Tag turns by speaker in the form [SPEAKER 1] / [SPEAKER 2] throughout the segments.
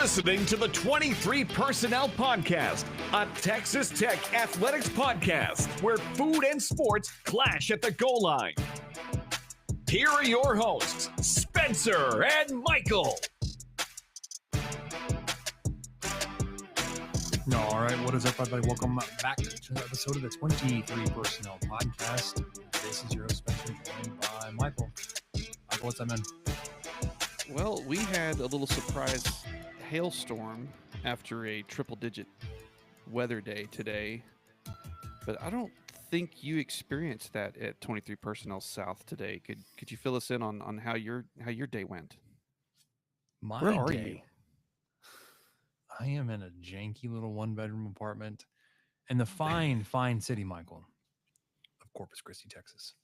[SPEAKER 1] listening to the 23 Personnel Podcast, a Texas Tech athletics podcast where food and sports clash at the goal line. Here are your hosts, Spencer and Michael.
[SPEAKER 2] All right, what is up, everybody? Welcome back to an episode of the 23 Personnel Podcast. This is your host, Spencer, joined by Michael. Michael, what's up, man?
[SPEAKER 3] Well, we had a little surprise hailstorm after a triple-digit weather day today, but I don't think you experienced that at 23 Personnel South today. Could you fill us in on how your day went?
[SPEAKER 2] Where are you? I am in a janky little one-bedroom apartment in the fine city, Michael, of Corpus Christi, Texas.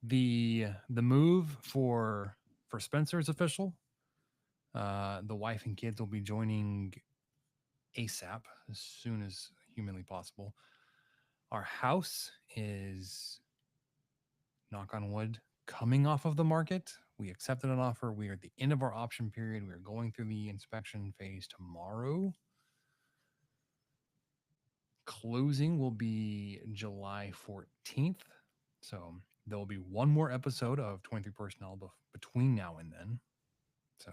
[SPEAKER 2] The move for Spencer is official. The wife and kids will be joining ASAP, as soon as humanly possible. Our house is, knock on wood, coming off of the market. We accepted an offer. We are at the end of our option period. We are going through the inspection phase tomorrow. Closing will be July 14th. So there will be one more episode of 23 Personnel between now and then. So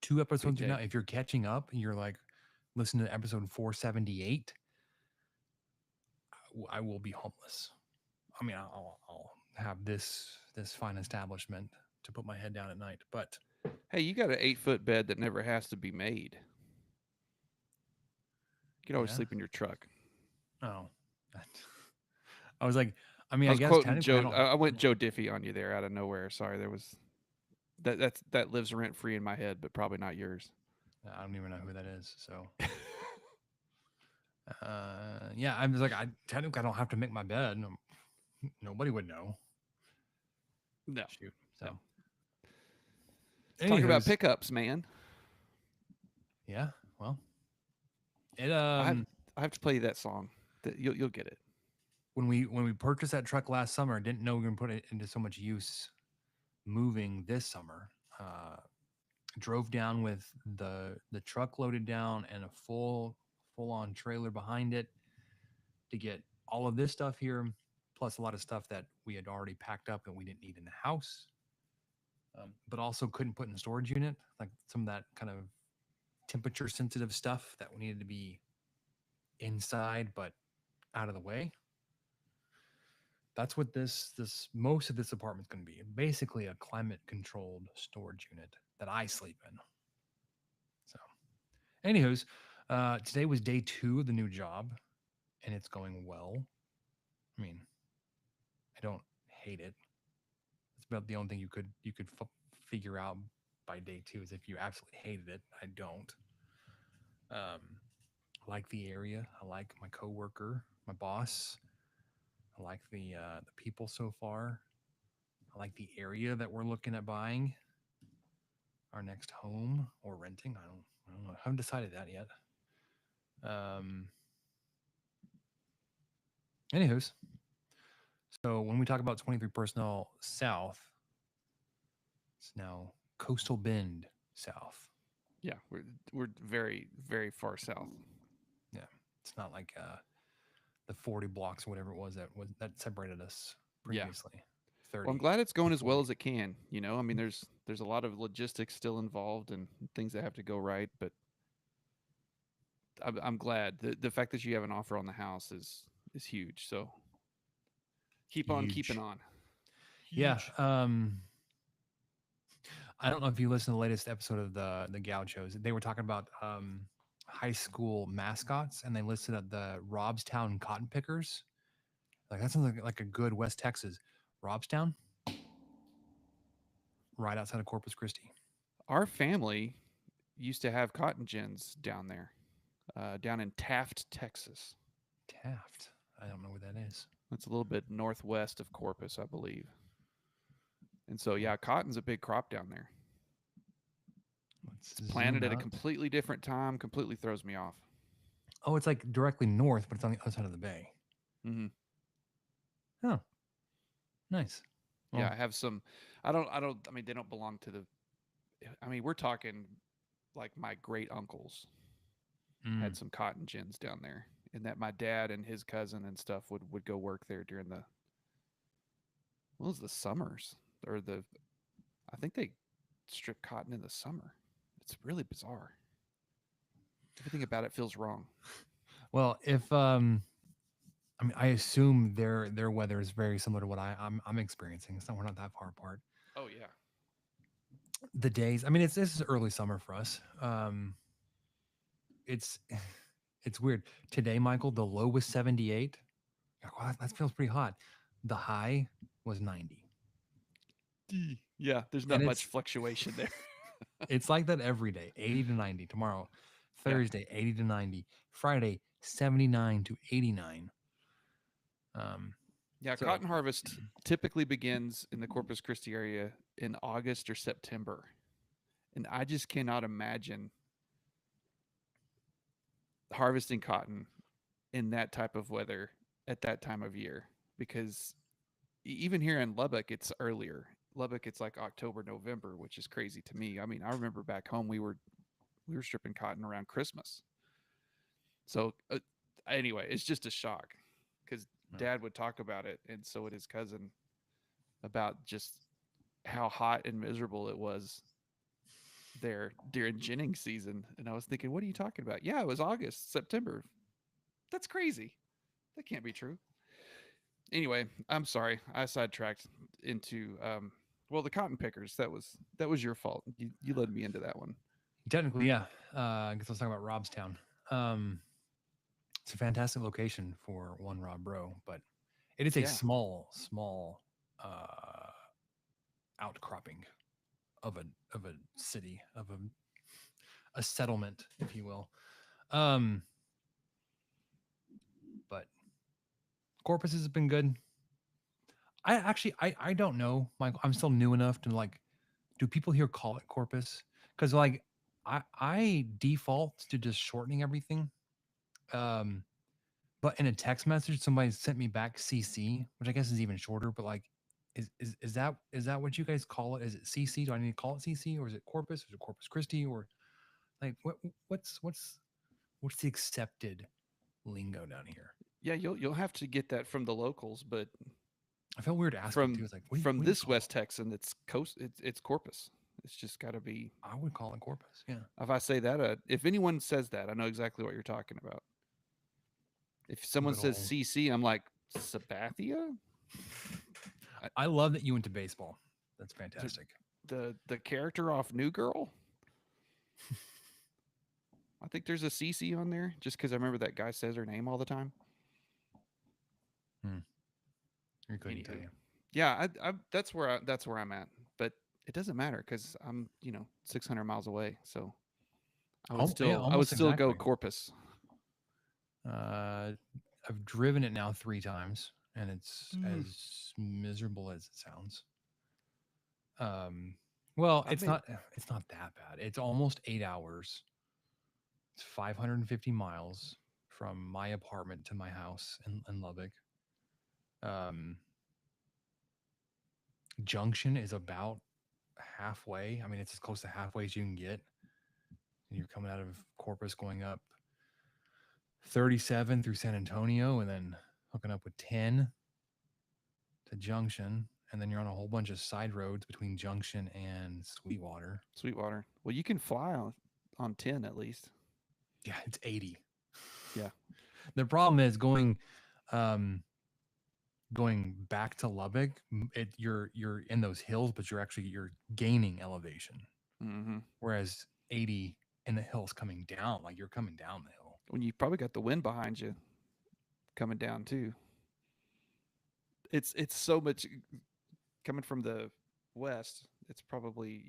[SPEAKER 2] 2 episodes now. If you're catching up, you're like, listen to episode 478. I will be homeless. I mean, I'll have this fine establishment to put my head down at night. But
[SPEAKER 3] hey, you got an 8-foot bed that never has to be made. You can always sleep in your truck.
[SPEAKER 2] Oh, I was like, I mean,
[SPEAKER 3] I was
[SPEAKER 2] I guess
[SPEAKER 3] quoting Joe. I went Joe Diffie on you there out of nowhere. Sorry, there was that lives rent free in my head, but probably not yours.
[SPEAKER 2] I don't even know who that is. So, yeah, I was like, I technically don't have to make my bed. Nobody would know.
[SPEAKER 3] No.
[SPEAKER 2] Shoot. So,
[SPEAKER 3] talking about pickups, man.
[SPEAKER 2] Yeah. Well, it
[SPEAKER 3] I have to play you that song. You'll get it.
[SPEAKER 2] When we purchased that truck last summer, didn't know we were going to put it into so much use moving this summer. Drove down with the truck loaded down and a full on trailer behind it to get all of this stuff here, plus a lot of stuff that we had already packed up and we didn't need in the house, but also couldn't put in a storage unit, like some of that kind of temperature sensitive stuff that needed to be inside but out of the way. That's what this most of this apartment's going to be. Basically a climate controlled storage unit that I sleep in. So, anywho's, today was day 2 of the new job, and it's going well. I mean, I don't hate it. It's about the only thing you could figure out by day 2 is if you absolutely hated it. I don't. I like the area. I like my coworker, my boss. I like the people so far. I like the area that we're looking at buying our next home or renting. I don't know. I haven't decided that yet. Anywho's, so when we talk about 23 Personnel South, it's now Coastal Bend South.
[SPEAKER 3] Yeah, we're very, very far south.
[SPEAKER 2] Yeah, it's not like the 40 blocks or whatever it was that separated us previously.
[SPEAKER 3] Yeah.
[SPEAKER 2] 30.
[SPEAKER 3] Well, I'm glad it's going as well as it can. You know, I mean, there's a lot of logistics still involved and things that have to go right, but I'm glad the fact that you have an offer on the house is huge. So keep on keeping on.
[SPEAKER 2] Huge. Yeah. I don't know if you listened to the latest episode of the Gauchos. They were talking about high school mascots, and they listed at the Robstown Cotton Pickers. Like that sounds like a good West Texas. Robstown, right outside of Corpus Christi.
[SPEAKER 3] Our family used to have cotton gins down there, down in Taft, Texas.
[SPEAKER 2] Taft, I don't know where that is.
[SPEAKER 3] It's a little bit northwest of Corpus, I believe. And so, yeah, cotton's a big crop down there. It's planted at a completely different time, completely throws me off.
[SPEAKER 2] Oh, it's like directly north, but it's on the other side of the bay.
[SPEAKER 3] Mm-hmm.
[SPEAKER 2] Oh, nice.
[SPEAKER 3] Well, yeah, I have some. I mean, they don't belong to the. I mean, we're talking like my great uncles
[SPEAKER 2] Mm.
[SPEAKER 3] had some cotton gins down there, and that my dad and his cousin and stuff would go work there during the what was the summers or the I think they strip cotton in the summer. It's really bizarre. Everything about it feels wrong.
[SPEAKER 2] Well, if I mean, I assume their weather is very similar to what I'm experiencing. So we're not that far apart.
[SPEAKER 3] Oh yeah.
[SPEAKER 2] The days, I mean, this is early summer for us. It's it's weird. Today, Michael, the low was 78. Wow, that feels pretty hot. The high was 90.
[SPEAKER 3] Yeah, there's not
[SPEAKER 2] And
[SPEAKER 3] much
[SPEAKER 2] it's
[SPEAKER 3] fluctuation there.
[SPEAKER 2] it's like that every day. 80 to 90 tomorrow.
[SPEAKER 3] Yeah.
[SPEAKER 2] Thursday, 80 to 90. Friday, 79 to 89.
[SPEAKER 3] Yeah,
[SPEAKER 2] So-
[SPEAKER 3] cotton harvest typically begins in the Corpus Christi area in August or September. And I just cannot imagine harvesting cotton in that type of weather at that time of year because even here in Lubbock, it's earlier. Lubbock, it's like October, November, which is crazy to me. I mean, I remember back home we were stripping cotton around Christmas. So anyway, it's just a shock because
[SPEAKER 2] Yeah.
[SPEAKER 3] Dad would talk about it, and so would his cousin about just how hot and miserable it was there during ginning season. And I was thinking, what are you talking about? Yeah, it was August, September. That's crazy. That can't be true. Anyway, I'm sorry. I sidetracked into well, the cotton pickers. That was your fault. You led me into that one.
[SPEAKER 2] Technically, yeah. I guess let's talk about Robstown. It's a fantastic location for one Rob Bro, but it is a
[SPEAKER 3] Yeah.
[SPEAKER 2] small outcropping of a city, of a settlement, if you will. But Corpus has been good. I don't know, Michael. I'm still new enough to like. Do people here call it Corpus? Because like I default to just shortening everything. But in a text message, somebody sent me back CC, which I guess is even shorter. But like, is that what you guys call it? Is it CC? Do I need to call it CC, or is it Corpus? Is it Corpus Christi, or like what's the accepted lingo down here?
[SPEAKER 3] Yeah, you'll have to get that from the locals, but
[SPEAKER 2] I felt weird asking
[SPEAKER 3] from
[SPEAKER 2] too. It's like what do you-
[SPEAKER 3] from
[SPEAKER 2] what do you
[SPEAKER 3] this
[SPEAKER 2] call
[SPEAKER 3] West
[SPEAKER 2] it?
[SPEAKER 3] Texan, it's Corpus. It's just got to be.
[SPEAKER 2] I would call it Corpus. Yeah.
[SPEAKER 3] If I say that, if anyone says that, I know exactly what you're talking about. If someone
[SPEAKER 2] Good
[SPEAKER 3] says
[SPEAKER 2] old-
[SPEAKER 3] CC, I'm like Sabathia.
[SPEAKER 2] I love that you went to baseball. That's fantastic.
[SPEAKER 3] The character off New Girl. I think there's a CC on there just because I remember that guy says her name all the time.
[SPEAKER 2] You couldn't tell
[SPEAKER 3] Anywho.
[SPEAKER 2] you.
[SPEAKER 3] Yeah, that's where I'm at. But it doesn't matter because I'm 600 miles away. So I would
[SPEAKER 2] Yeah,
[SPEAKER 3] I would
[SPEAKER 2] almost
[SPEAKER 3] still go
[SPEAKER 2] exactly.
[SPEAKER 3] Corpus.
[SPEAKER 2] I've driven it now 3 times, and it's
[SPEAKER 3] Mm.
[SPEAKER 2] as miserable as it sounds. Well,
[SPEAKER 3] I've
[SPEAKER 2] it's
[SPEAKER 3] been-
[SPEAKER 2] not that bad. It's almost 8 hours. It's 550 miles from my apartment to my house in Lubbock. Junction is about halfway. I mean, it's as close to halfway as you can get. And you're coming out of Corpus, going up 37 through San Antonio, and then hooking up with 10 to Junction, and then you're on a whole bunch of side roads between Junction and Sweetwater.
[SPEAKER 3] Sweetwater. Well, you can fly on 10 at least.
[SPEAKER 2] Yeah, it's 80.
[SPEAKER 3] Yeah.
[SPEAKER 2] The problem is going back to Lubbock. You're in those hills, but you're gaining elevation.
[SPEAKER 3] Mm-hmm.
[SPEAKER 2] Whereas 80 in the hills coming down, like you're coming down the hill.
[SPEAKER 3] When you probably got the wind behind you coming down too. It's so much coming from the west. It's probably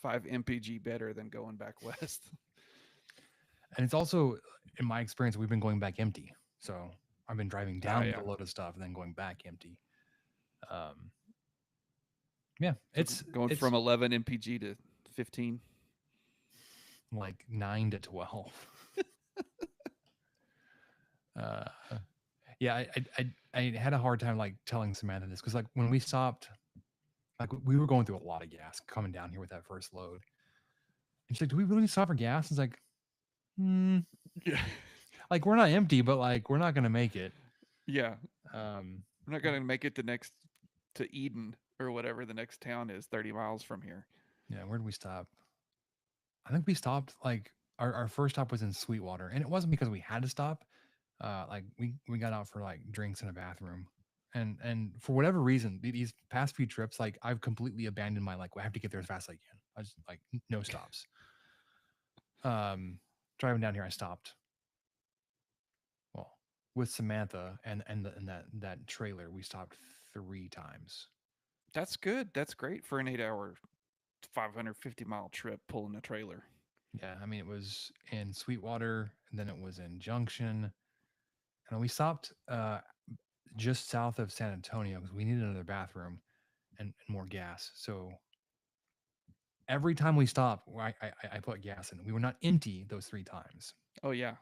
[SPEAKER 3] 5 mpg better than going back west.
[SPEAKER 2] And it's also, in my experience, we've been going back empty. So I've been driving down with
[SPEAKER 3] yeah.
[SPEAKER 2] a load of stuff and then going back empty. Yeah, it's
[SPEAKER 3] going
[SPEAKER 2] it's
[SPEAKER 3] from 11 mpg to 15.
[SPEAKER 2] like 9 to 12. Yeah, I had a hard time like telling Samantha this because like when we stopped, like we were going through a lot of gas coming down here with that first load, And she's like, "Do we really stop for gas?" It's like, hmm,
[SPEAKER 3] Yeah.
[SPEAKER 2] like we're not empty, but like we're not gonna make it.
[SPEAKER 3] Yeah.
[SPEAKER 2] Um,
[SPEAKER 3] We're not gonna make it to Eden or whatever the next town is 30 miles from here.
[SPEAKER 2] yeah, where did we stop? I think we stopped like our first stop was in Sweetwater, and it wasn't because we had to stop. Like we got out for like drinks in a bathroom, and for whatever reason, these past few trips, like I've completely abandoned my like I have to get there as fast as I can. I just like no stops. Driving down here, I stopped. Well, with Samantha and that trailer, we stopped 3 times.
[SPEAKER 3] That's good. That's great for an 8-hour, 550-mile trip pulling a trailer.
[SPEAKER 2] Yeah, I mean it was in Sweetwater, and then it was in Junction, and we stopped just south of San Antonio because we needed another bathroom and more gas. So every time we stopped, I put gas in. We were not empty those 3 times,
[SPEAKER 3] Oh yeah.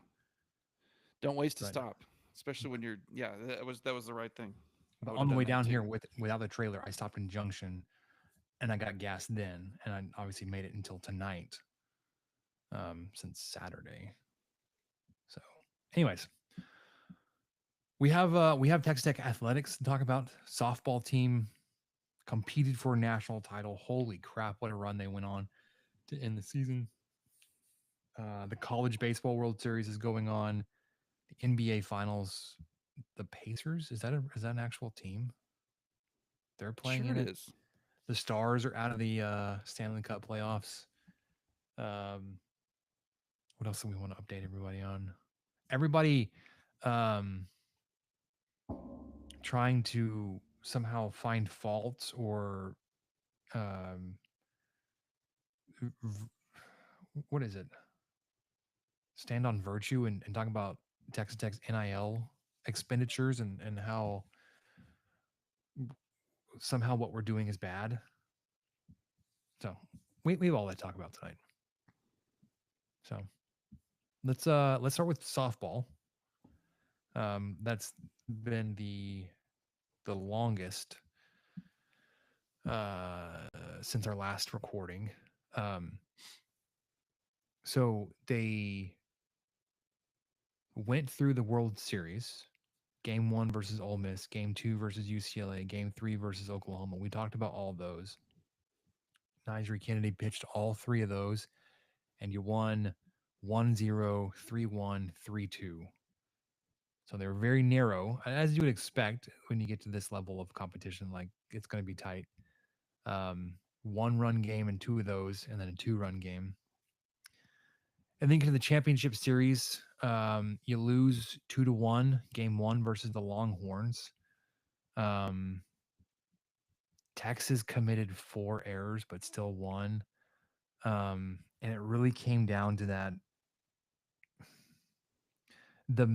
[SPEAKER 3] Don't waste a
[SPEAKER 2] but
[SPEAKER 3] stop, especially when you're. Yeah, that was the right thing. I
[SPEAKER 2] but
[SPEAKER 3] would
[SPEAKER 2] on
[SPEAKER 3] have
[SPEAKER 2] the
[SPEAKER 3] done
[SPEAKER 2] way
[SPEAKER 3] that
[SPEAKER 2] down
[SPEAKER 3] too.
[SPEAKER 2] here without the trailer, I stopped in Junction and I got gas then, and I obviously made it until tonight, since Saturday. So, anyways, we have Texas Tech athletics to talk about. Softball team competed for a national title. Holy crap, what a run they went on to end the season. The college baseball World Series is going on. The NBA Finals. The Pacers, is that an actual team? They're playing
[SPEAKER 3] Sure
[SPEAKER 2] in
[SPEAKER 3] it
[SPEAKER 2] it.
[SPEAKER 3] is.
[SPEAKER 2] The Stars are out of the Stanley Cup playoffs. Um, what else do we want to update everybody on? Everybody um, trying to somehow find faults or um, what is it? Stand on virtue and talk about Texas Tech's NIL expenditures and how somehow what we're doing is bad. So we have all that to talk about tonight. So let's start with softball. That's been the longest since our last recording. Um, so they went through the World Series. Game 1 versus Ole Miss, Game 2 versus UCLA, Game 3 versus Oklahoma. We talked about all those. Nyjeri Kennedy pitched all 3 of those, and you won 1-0, 3-1, 3-2. So they were very narrow, as you would expect when you get to this level of competition. Like it's going to be tight. 1-run game in 2 of those, and then a 2-run game. And then to the championship series, you lose 2-1, Game 1 versus the Longhorns. Texas committed 4 errors, but still won. And it really came down to that the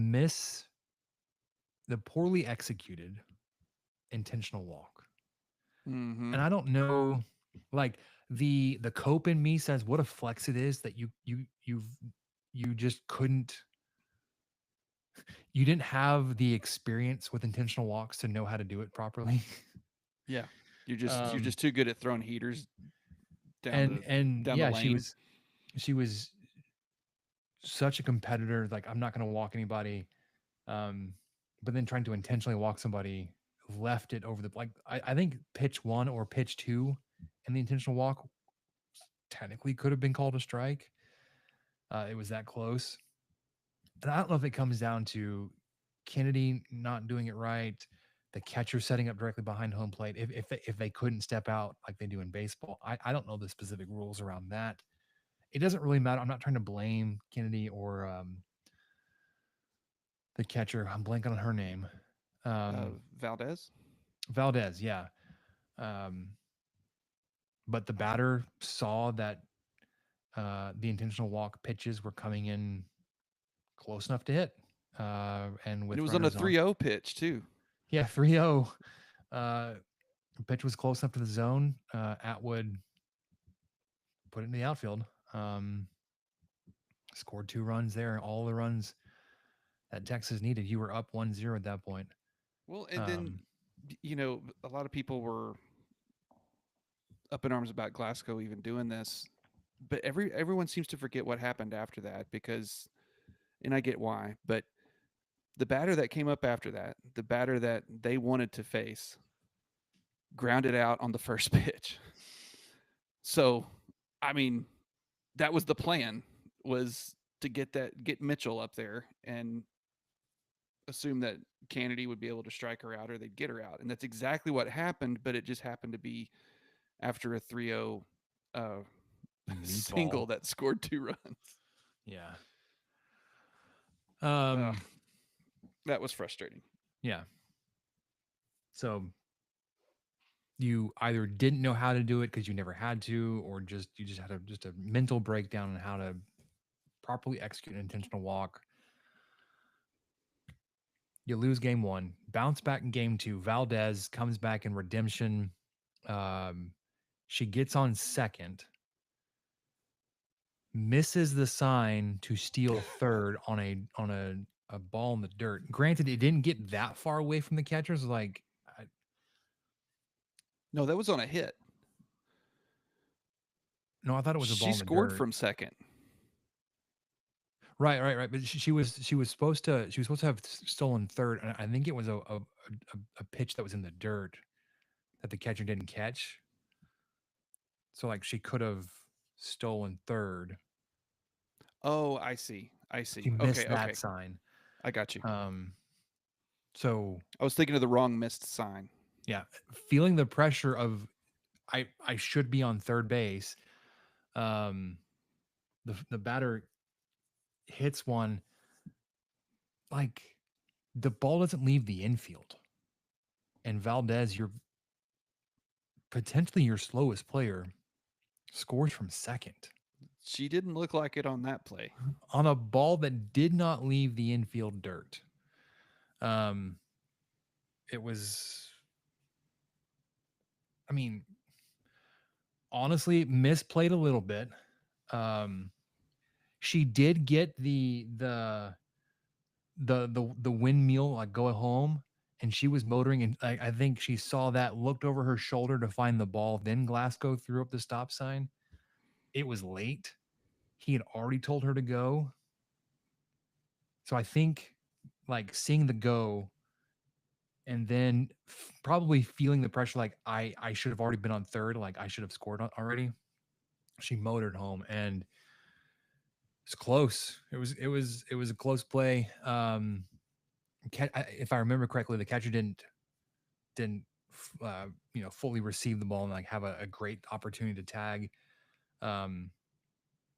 [SPEAKER 2] poorly executed intentional walk.
[SPEAKER 3] Mm-hmm.
[SPEAKER 2] And I don't know, like the cope in me says what a flex it is that you just couldn't, you didn't have the experience with intentional walks to know how to do it properly.
[SPEAKER 3] Yeah. You're
[SPEAKER 2] um
[SPEAKER 3] just too good at throwing heaters
[SPEAKER 2] and
[SPEAKER 3] down the
[SPEAKER 2] yeah, she
[SPEAKER 3] lane.
[SPEAKER 2] was such a competitor, like I'm not going to walk anybody, but then trying to intentionally walk somebody, left it over the, like I think pitch 1 or pitch 2 and the intentional walk technically could have been called a strike. It was that close. And I don't know if it comes down to Kennedy not doing it right, the catcher setting up directly behind home plate. If they couldn't step out like they do in baseball, I don't know the specific rules around that. It doesn't really matter. I'm not trying to blame Kennedy or the catcher. I'm blanking on her name.
[SPEAKER 3] Valdez.
[SPEAKER 2] Valdez, yeah. But the batter saw that the intentional walk pitches were coming in close enough to hit. And with
[SPEAKER 3] And it was on a
[SPEAKER 2] runners on,
[SPEAKER 3] 3-0 pitch too.
[SPEAKER 2] yeah, 3-0. Pitch was close enough to the zone. Atwood put it in the outfield. Scored 2 runs there. All the runs that Texas needed. You were up 1-0 at that point.
[SPEAKER 3] Well, and then a lot of people were up in arms about Glasgow even doing this, but everyone seems to forget what happened after that because, and I get why, but the batter that came up after that, the batter that they wanted to face, grounded out on the first pitch. So, I mean, that was the plan, was to get Mitchell up there and assume that Kennedy would be able to strike her out or they'd get her out. And that's exactly what happened, but it just happened to be after a 3-0 single
[SPEAKER 2] Meatball.
[SPEAKER 3] that scored 2 runs.
[SPEAKER 2] Yeah.
[SPEAKER 3] That was frustrating.
[SPEAKER 2] Yeah. So you either didn't know how to do it because you never had to, or you just had a mental breakdown on how to properly execute an intentional walk. You lose game one, bounce back in game two. Valdez comes back in redemption. She gets on second, misses the sign to steal third on a ball in the dirt. Granted, it didn't get that far away from the catchers.
[SPEAKER 3] No, that was on a hit.
[SPEAKER 2] No, I thought it was a ball
[SPEAKER 3] She
[SPEAKER 2] in the
[SPEAKER 3] scored
[SPEAKER 2] dirt.
[SPEAKER 3] from second.
[SPEAKER 2] Right. But she was supposed to have stolen third, and I think it was a pitch that was in the dirt that the catcher didn't catch. So like she could have stolen third.
[SPEAKER 3] Oh, I see.
[SPEAKER 2] She missed
[SPEAKER 3] Okay,
[SPEAKER 2] that
[SPEAKER 3] okay.
[SPEAKER 2] sign.
[SPEAKER 3] I got you.
[SPEAKER 2] So
[SPEAKER 3] I was thinking of the wrong missed sign.
[SPEAKER 2] yeah, feeling the pressure of I should be on third base. The batter hits one, like the ball doesn't leave the infield. And Valdez, you're potentially your slowest player, scores from second
[SPEAKER 3] She didn't look like it on that play.
[SPEAKER 2] on a ball that did not leave the infield dirt. It was, I mean, honestly, misplayed a little bit. She did get the windmill, like go home, and she was motoring, and I think she saw that, looked over her shoulder to find the ball. Then Glasgow threw up the stop sign. It was late. He had already told her to go. So I think like seeing the go and then probably feeling the pressure, like I should have already been on third, like I should have scored already. She motored home, and it's close. It was a close play. If I remember correctly, the catcher didn't fully receive the ball and like have a great opportunity to tag.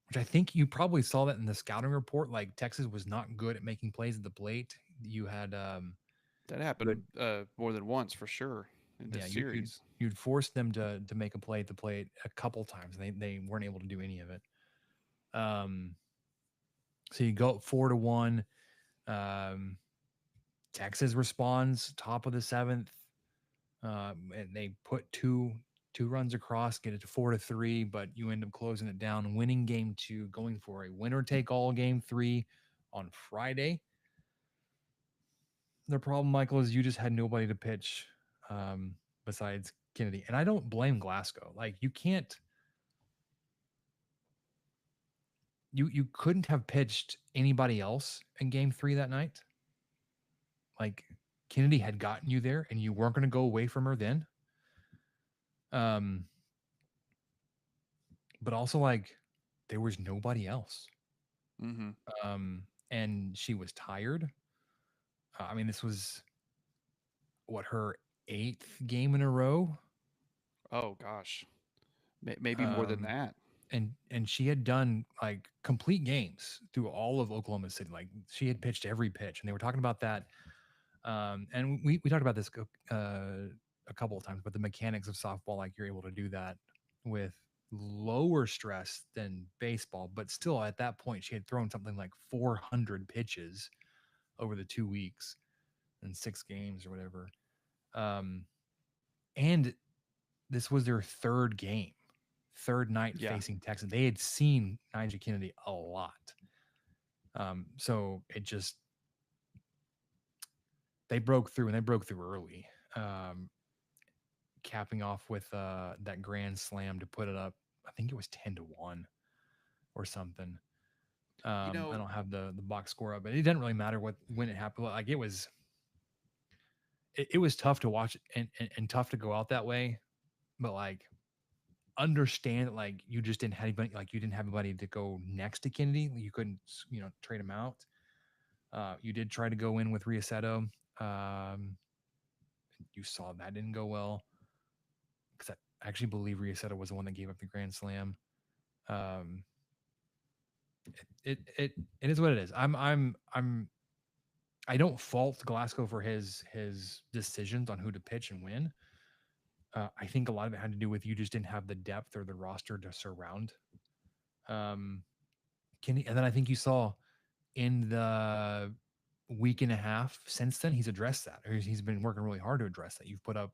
[SPEAKER 2] Which I think you probably saw that in the scouting report. Like Texas was not good at making plays at the plate. You had
[SPEAKER 3] that happened more than once for sure in this series.
[SPEAKER 2] You'd force them to make a play at the plate a couple times. They weren't able to do any of it. So you go 4-1. Texas responds top of the seventh, and they put two runs across, get it to 4-3, but you end up closing it down, winning game two, going for a winner take all game three on Friday. The problem, Michael, is you just had nobody to pitch besides Kennedy. And I don't blame Glasgow. Like you can't, you couldn't have pitched anybody else in game three that night. Like Kennedy had gotten you there and you weren't going to go away from her then. But also like there was nobody else.
[SPEAKER 3] Mm-hmm.
[SPEAKER 2] And she was tired. I mean, this was what, her 8th game in a row.
[SPEAKER 3] Oh gosh, maybe more than that.
[SPEAKER 2] And she had done like complete games through all of Oklahoma City. Like she had pitched every pitch, and they were talking about that. And we talked about this a couple of times, but the mechanics of softball, like you're able to do that with lower stress than baseball, but still at that point she had thrown something like 400 pitches over the 2 weeks and 6 games or whatever. And this was their third night facing Texas. They had seen Nyjah Kennedy a lot. So it just, they broke through, and they broke through early, capping off with that grand slam to put it up. I think it was 10-1. or something.
[SPEAKER 3] You
[SPEAKER 2] I
[SPEAKER 3] know,
[SPEAKER 2] don't have the box score up, but it didn't really matter when it happened. Like it was tough to watch and tough to go out that way, but like understand that like you just didn't have anybody, like you didn't have anybody to go next to Kennedy. You couldn't trade him out. You did try to go in with Riasetto. You saw that didn't go well because I actually believe Riasetto was the one that gave up the grand slam. Um, it is what it is. I don't fault Glasgow for his decisions on who to pitch and when. I think a lot of it had to do with you just didn't have the depth or the roster to surround Kenny. And then I think you saw in the week and a half since then, he's addressed that. Or he's been working really hard to address that. You've put up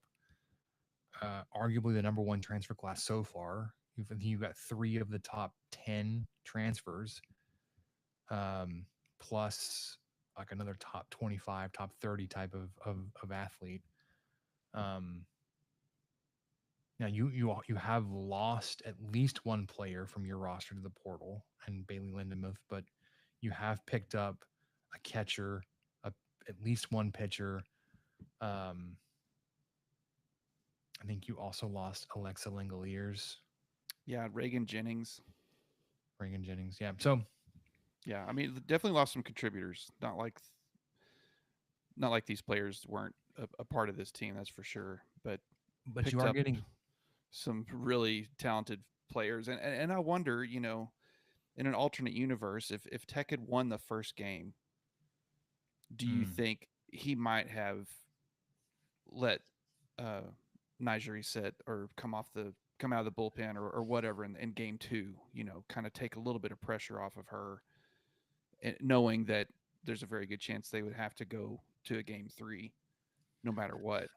[SPEAKER 2] arguably the number one transfer class so far. You've got 3 of the top 10 transfers, plus like another top 25, top 30 type of athlete. Now you have lost at least one player from your roster to the portal and Bailey Lindemuth, but you have picked up a catcher, at least one pitcher. I think you also lost Alexa Langoliers,
[SPEAKER 3] yeah, Reagan Jennings.
[SPEAKER 2] Reagan Jennings. Yeah. So
[SPEAKER 3] Yeah, I mean, definitely lost some contributors. Not like these players weren't a part of this team, that's for sure. But
[SPEAKER 2] but you
[SPEAKER 3] picked
[SPEAKER 2] are
[SPEAKER 3] up
[SPEAKER 2] getting
[SPEAKER 3] some really talented players, and I wonder, in an alternate universe, if Tech had won the first game, do you think he might have let Nigeri sit or come out of the bullpen or whatever in game 2? Kind of take a little bit of pressure off of her, knowing that there's a very good chance they would have to go to a game 3, no matter what.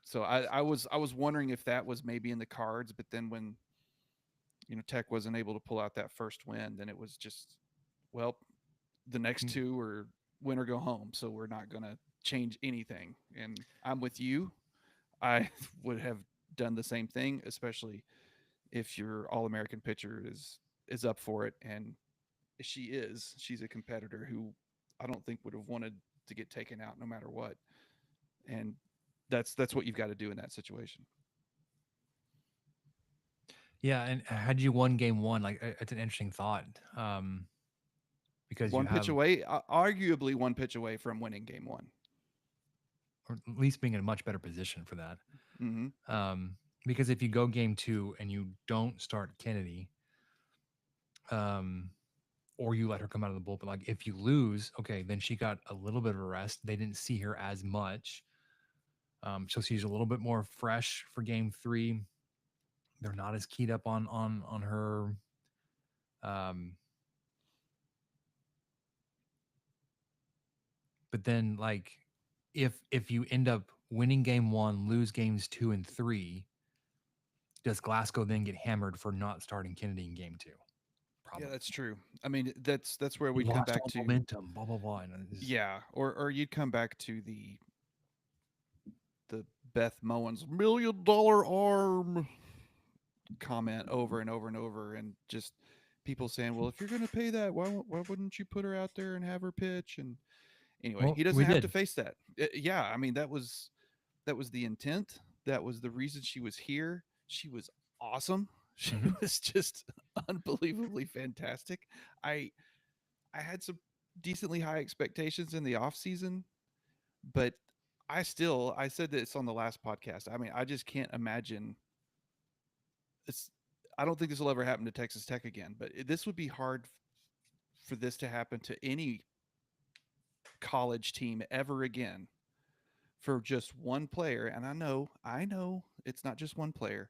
[SPEAKER 3] So I was wondering if that was maybe in the cards, but then when Tech wasn't able to pull out that first win, then it was just, well, the next 2 are win or go home, so we're not going to change anything. And I'm with you. I would have done the same thing, especially if your All-American pitcher is up for it, and she's a competitor who I don't think would have wanted to get taken out no matter what. And that's what you've got to do in that situation.
[SPEAKER 2] Yeah, and had you won game 1, like it's an interesting thought, because
[SPEAKER 3] One pitch away, arguably one pitch away from winning game 1,
[SPEAKER 2] or at least being in a much better position for that.
[SPEAKER 3] Mm-hmm.
[SPEAKER 2] Because if you go game 2 and you don't start Kennedy, or you let her come out of the bullpen, like if you lose, okay, then she got a little bit of a rest. They didn't see her as much, so she's a little bit more fresh for game 3. They're not as keyed up on her. But then, like, if you end up winning game 1, lose games 2 and 3, does Glasgow then get hammered for not starting Kennedy in game 2?
[SPEAKER 3] Probably. Yeah, that's true. I mean, that's where we'd come back to
[SPEAKER 2] momentum, blah blah blah.
[SPEAKER 3] Yeah, or you'd come back to the Beth Mowins $1 million arm comment over and over and over, and just people saying, well, if you're going to pay that, why wouldn't you put her out there and have her pitch? And anyway, well, he doesn't have to face that. Yeah, I mean, that was the intent. That was the reason she was here. She was awesome. She was just unbelievably fantastic. I had some decently high expectations in the off season, but I said this on the last podcast. I mean, I just can't imagine I don't think this will ever happen to Texas Tech again, but this would be hard for this to happen to any college team ever again, for just one player. And I know it's not just one player,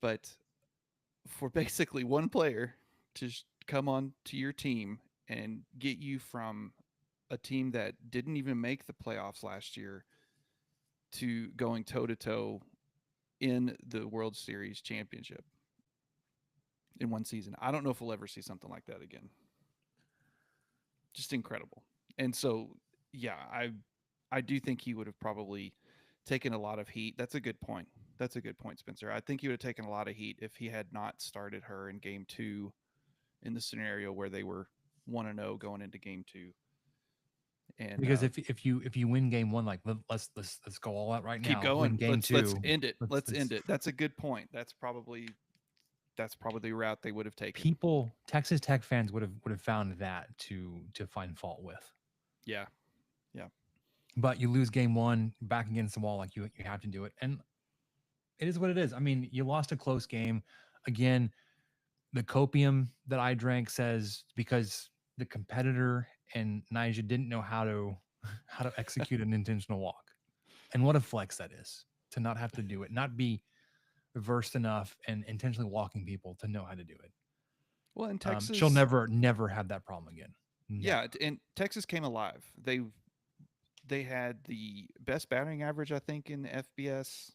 [SPEAKER 3] but for basically one player to come on to your team and get you from a team that didn't even make the playoffs last year to going toe-to-toe in the World Series championship in one season. I don't know if we'll ever see something like that again. Just incredible. And so, yeah, I do think he would have probably taken a lot of heat. That's a good point. Spencer. I think he would have taken a lot of heat if he had not started her in game 2 in the scenario where they were 1-0 going into game 2. And
[SPEAKER 2] Because if you win game 1, like let's go all out right
[SPEAKER 3] keep
[SPEAKER 2] now.
[SPEAKER 3] going.
[SPEAKER 2] Win game 2.
[SPEAKER 3] Let's end it.
[SPEAKER 2] Let's
[SPEAKER 3] End it. That's a good point. That's probably the route they would have taken.
[SPEAKER 2] People, Texas Tech fans would have found that to find fault with.
[SPEAKER 3] Yeah.
[SPEAKER 2] But you lose game 1, back against the wall, like you have to do it, and it is what it is. I mean, you lost a close game. Again, the copium that I drank says because the competitor and Nyjah didn't know how to execute an intentional walk, and what a flex that is to not have to do it, not be versed enough and intentionally walking people to know how to do it.
[SPEAKER 3] Well, in Texas,
[SPEAKER 2] she'll never have that problem again. Never.
[SPEAKER 3] Yeah, and Texas came alive. They had the best batting average, I think, in FBS.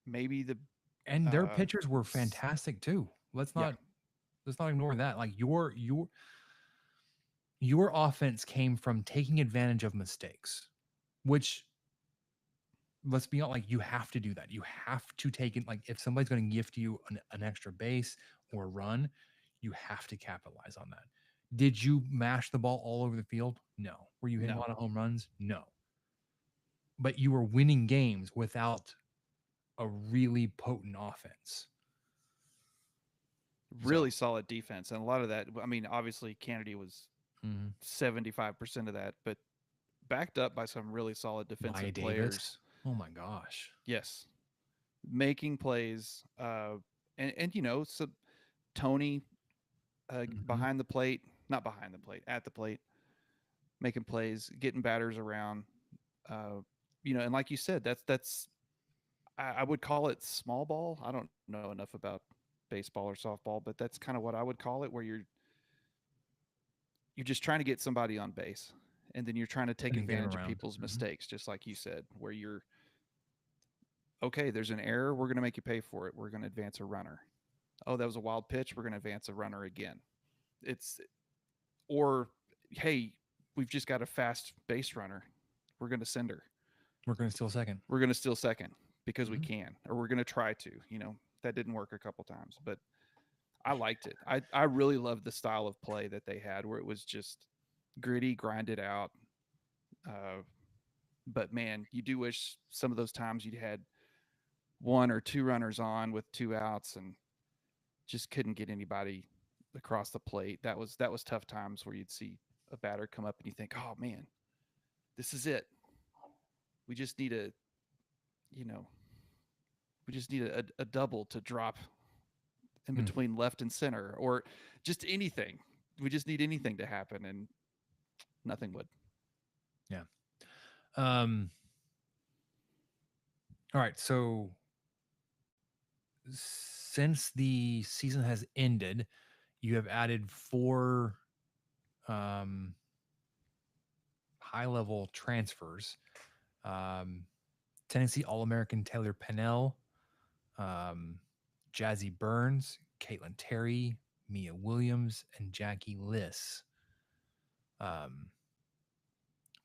[SPEAKER 3] Maybe
[SPEAKER 2] and their pitchers were fantastic too. Let's not ignore that. Like your offense came from taking advantage of mistakes, which, let's be honest, like you have to do that. You have to take it. Like if somebody's going to gift you an extra base or a run, you have to capitalize on that. Did you mash the ball all over the field? No. Were you hitting a lot of home runs? No. But you were winning games without a really potent offense.
[SPEAKER 3] Really solid defense. And a lot of that, I mean, obviously Kennedy was 75% of that, but backed up by some really solid defensive players.
[SPEAKER 2] Oh my gosh.
[SPEAKER 3] Yes. Making plays. And so Tony behind the plate, not behind the plate, at the plate, making plays, getting batters around. And like you said, that's I would call it small ball. I don't know enough about baseball or softball, but that's kind of what I would call it, where you're just trying to get somebody on base, and then you're trying to take advantage of people's mistakes, just like you said, where you're okay, there's an error, we're going to make you pay for it. We're going to advance a runner. Oh, that was a wild pitch, we're going to advance a runner again. Or hey, we've just got a fast base runner, we're going to send her.
[SPEAKER 2] We're going to steal second.
[SPEAKER 3] We're going to steal second because we can, or we're going to try to. That didn't work a couple times, but I liked it. I really loved the style of play that they had, where it was just gritty, grinded out. But man, you do wish some of those times you'd had 1 or 2 runners on with 2 outs and just couldn't get anybody across the plate. That was tough times where you'd see a batter come up and you think, oh man, this is it. We just need a double to drop in between left and center, or just anything. We just need anything to happen, and nothing would.
[SPEAKER 2] Yeah. All right. So since the season has ended, you have added 4 high-level transfers. Tennessee All-American Taylor Pennell, Jazzy Burns, Caitlin Terry, Mia Williams, and Jackie Liss.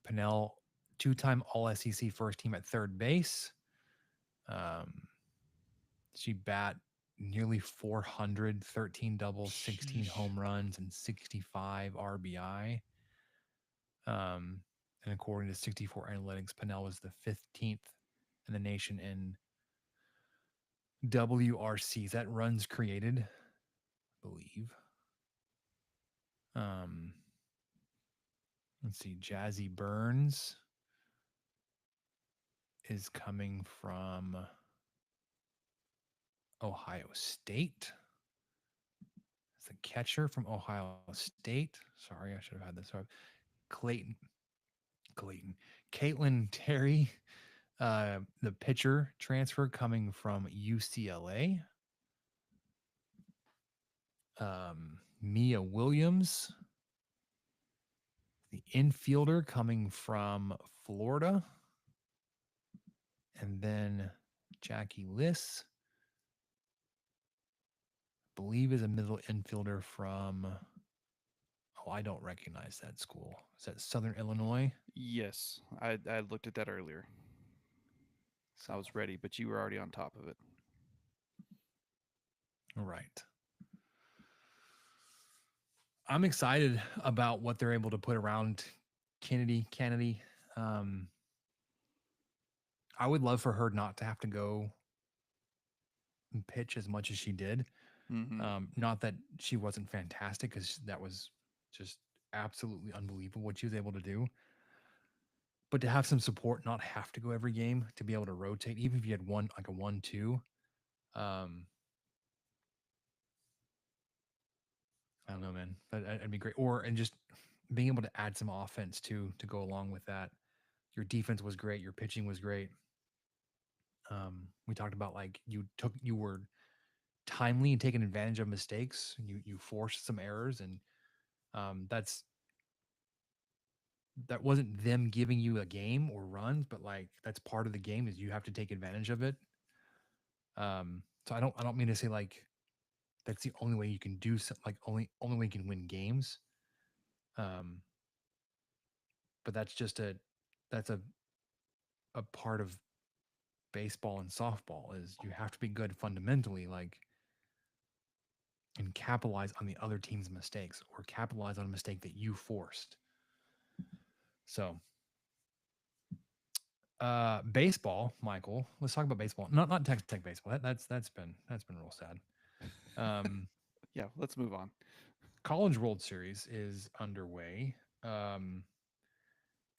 [SPEAKER 2] Pennell, 2-time All-SEC first team at third base. She bat nearly 400, 13 doubles, 16 home runs, and 65 RBI. And according to 64 Analytics, Pennell was the 15th in the nation in WRC. Is that runs created? I believe. Let's see. Jazzy Burns is coming from Ohio State. It's a catcher from Ohio State. Sorry, I should have had this. Caitlin Terry, the pitcher transfer coming from UCLA. Mia Williams, the infielder coming from Florida. And then Jackie Liss, I believe, is a middle infielder from, I don't recognize that school. Is that Southern Illinois?
[SPEAKER 3] Yes, I looked at that earlier. So I was ready, but you were already on top of it.
[SPEAKER 2] All right. I'm excited about what they're able to put around Kennedy. Um, I would love for her not to have to go and pitch as much as she did.
[SPEAKER 3] Mm-hmm.
[SPEAKER 2] Not that she wasn't fantastic, because that was just absolutely unbelievable what she was able to do. But to have some support, not have to go every game, to be able to rotate, even if you had one like a 1-2, um, I don't know, man. That'd be great. Or and just being able to add some offense too to go along with that. Your defense was great. Your pitching was great. We talked about like you were timely and taking advantage of mistakes. You forced some errors, and that's that wasn't them giving you a game or runs, but like that's part of the game, is you have to take advantage of it. So I don't mean to say like that's the only way you can do something, like only way you can win games. Um, but that's a part of baseball and softball, is you have to be good fundamentally, like, and capitalize on the other team's mistakes, or capitalize on a mistake that you forced. So baseball, Michael, let's talk about baseball. Not Texas Tech baseball. That's been real sad. Um
[SPEAKER 3] Yeah, let's move on.
[SPEAKER 2] College World Series is underway. Um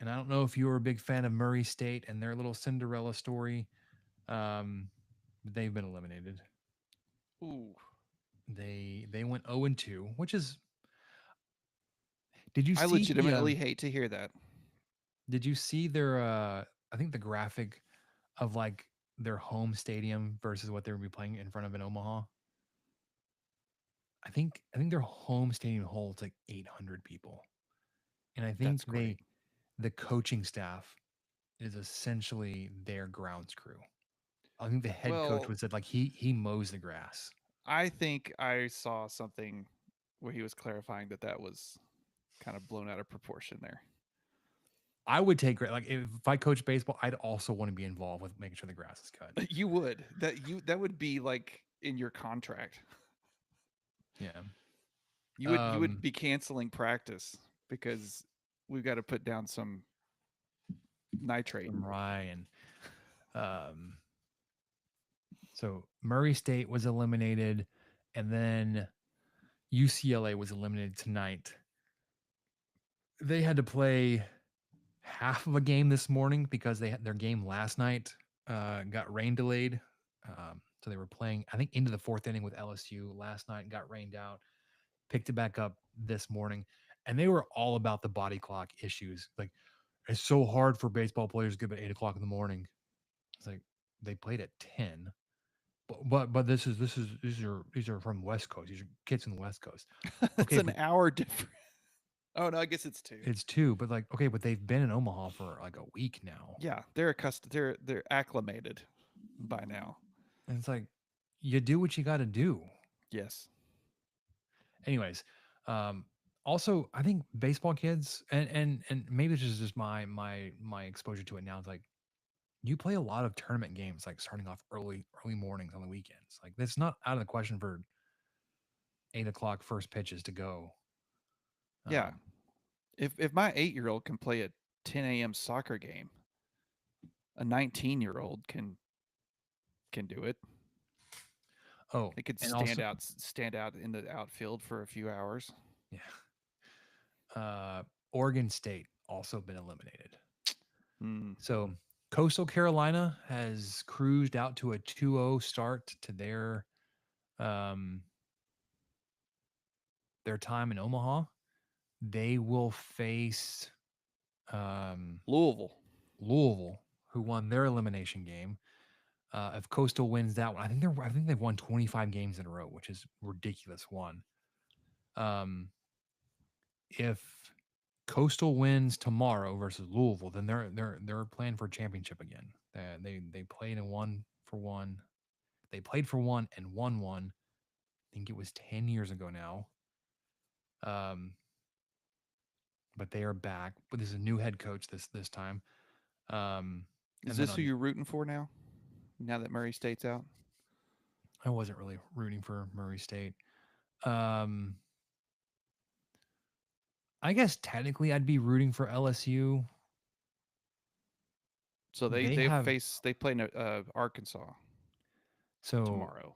[SPEAKER 2] and I don't know if you were a big fan of Murray State and their little Cinderella story. They've been eliminated.
[SPEAKER 3] Ooh,
[SPEAKER 2] They went 0-2, which is, did you
[SPEAKER 3] I
[SPEAKER 2] see the
[SPEAKER 3] legitimately hate to hear that.
[SPEAKER 2] did you see their I think the graphic of like their home stadium versus what they would be playing in front of in Omaha? I think their home stadium holds like 800 people. And I think
[SPEAKER 3] That's great.
[SPEAKER 2] the coaching staff is essentially their grounds crew. I think the head coach
[SPEAKER 3] Well,
[SPEAKER 2] was said like he mows the grass.
[SPEAKER 3] I think I saw something where he was clarifying that that was kind of blown out of proportion there.
[SPEAKER 2] I would take like if I coach baseball, I'd also want to be involved with making sure the grass is cut.
[SPEAKER 3] You would that would be like in your contract.
[SPEAKER 2] Yeah.
[SPEAKER 3] You would be canceling practice because we've got to put down some nitrate.
[SPEAKER 2] From Ryan. Um, so Murray State was eliminated, and then UCLA was eliminated tonight. They had to play half of a game this morning because they had their game last night got rain delayed. So they were playing, I think, into the fourth inning with LSU last night, got rained out, picked it back up this morning, and they were all about the body clock issues. Like, it's so hard for baseball players to get up at 8 o'clock in the morning. It's like they played at 10. But these are from West Coast. These are kids from the West Coast.
[SPEAKER 3] It's
[SPEAKER 2] Okay,
[SPEAKER 3] an
[SPEAKER 2] but
[SPEAKER 3] hour difference. Oh no, I guess it's two.
[SPEAKER 2] it's two. But like, okay, but they've been in Omaha for like a week now.
[SPEAKER 3] Yeah, they're accustomed. They're acclimated by now.
[SPEAKER 2] And it's like, you do what you got to do.
[SPEAKER 3] Yes.
[SPEAKER 2] Anyways, um, also I think baseball kids, and maybe this is just my exposure to it now. It's like you play a lot of tournament games, like starting off early mornings on the weekends. Like that's not out of the question for 8 o'clock first pitches to go.
[SPEAKER 3] Yeah.
[SPEAKER 2] Um,
[SPEAKER 3] If my 8-year-old can play a 10 a.m. soccer game, a 19-year-old can do it.
[SPEAKER 2] oh,
[SPEAKER 3] They could
[SPEAKER 2] and also,
[SPEAKER 3] stand out in the outfield for a few hours.
[SPEAKER 2] yeah, Oregon State also been eliminated.
[SPEAKER 3] Mm.
[SPEAKER 2] So Coastal Carolina has cruised out to a 2-0 start to um, their time in Omaha. They will face
[SPEAKER 3] Louisville.
[SPEAKER 2] Louisville, who won their elimination game. If Coastal wins that one, I think they've won 25 games in a row, which is ridiculous. One. Um, if Coastal wins tomorrow versus Louisville, then they're playing for a championship again. They played and won for one. They played for one and won one. I think it was 10 years ago now. But they are back. But this is a new head coach this time.
[SPEAKER 3] Is
[SPEAKER 2] And then
[SPEAKER 3] this who you're rooting for now? Now that Murray State's out?
[SPEAKER 2] I wasn't really rooting for Murray State. Um, I guess technically I'd be rooting for LSU.
[SPEAKER 3] So
[SPEAKER 2] They
[SPEAKER 3] they
[SPEAKER 2] have
[SPEAKER 3] play Arkansas
[SPEAKER 2] so
[SPEAKER 3] tomorrow.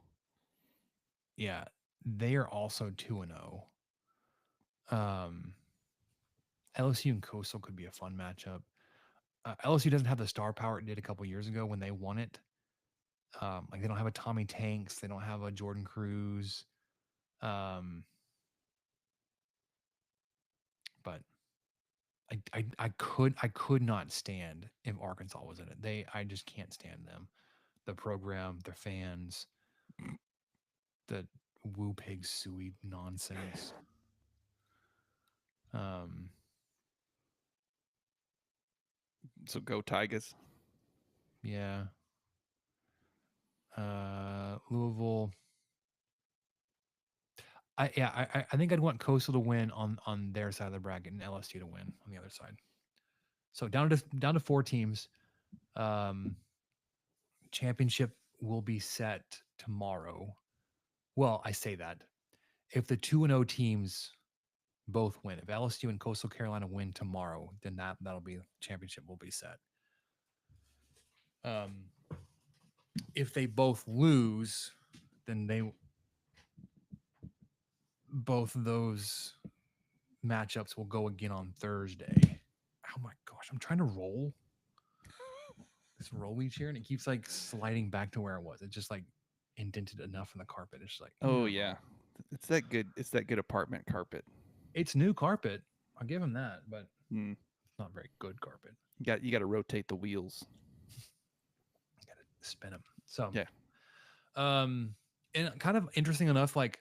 [SPEAKER 2] yeah, they are also 2-0. LSU and Coastal could be a fun matchup. LSU doesn't have the star power it did a couple years ago when they won it. Like they don't have a Tommy Tanks, they don't have a Jordan Cruz. But I could not stand if Arkansas was in it. I just can't stand them. The program, their fans, the woo pig suey nonsense.
[SPEAKER 3] So go Tigers.
[SPEAKER 2] Yeah. Louisville. I think I'd want Coastal to win on their side of the bracket and LSU to win on the other side. So down to 4 teams. Championship will be set tomorrow. Well, I say that if the 2-0 teams both win, if LSU and Coastal Carolina win tomorrow, then that'll be championship will be set. If they both lose, then both of those matchups will go again on Thursday. Oh my gosh, I'm trying to roll this roll each here, and it keeps like sliding back to where it was. It just like indented enough in the carpet. It's like,
[SPEAKER 3] Oh
[SPEAKER 2] no.
[SPEAKER 3] yeah, it's that good. It's that good apartment carpet.
[SPEAKER 2] It's new carpet. I'll give him that, but
[SPEAKER 3] Mm.
[SPEAKER 2] it's not very good carpet.
[SPEAKER 3] You got to rotate the wheels.
[SPEAKER 2] You got to spin them. So
[SPEAKER 3] yeah.
[SPEAKER 2] And kind of interesting enough, like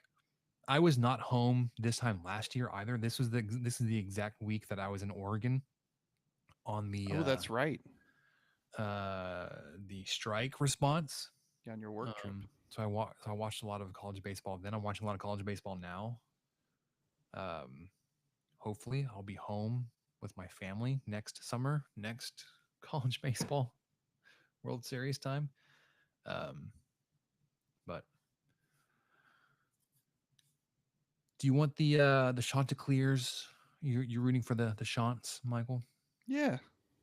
[SPEAKER 2] I was not home this time last year either. This is the exact week that I was in Oregon on the
[SPEAKER 3] that's right.
[SPEAKER 2] The strike response.
[SPEAKER 3] Yeah, on your work trip.
[SPEAKER 2] So I watched a lot of college baseball. Then I'm watching a lot of college baseball now. Hopefully I'll be home with my family next summer, next college baseball World Series time. But do you want the Chanticleers? You're rooting for the Chants, Michael?
[SPEAKER 3] Yeah.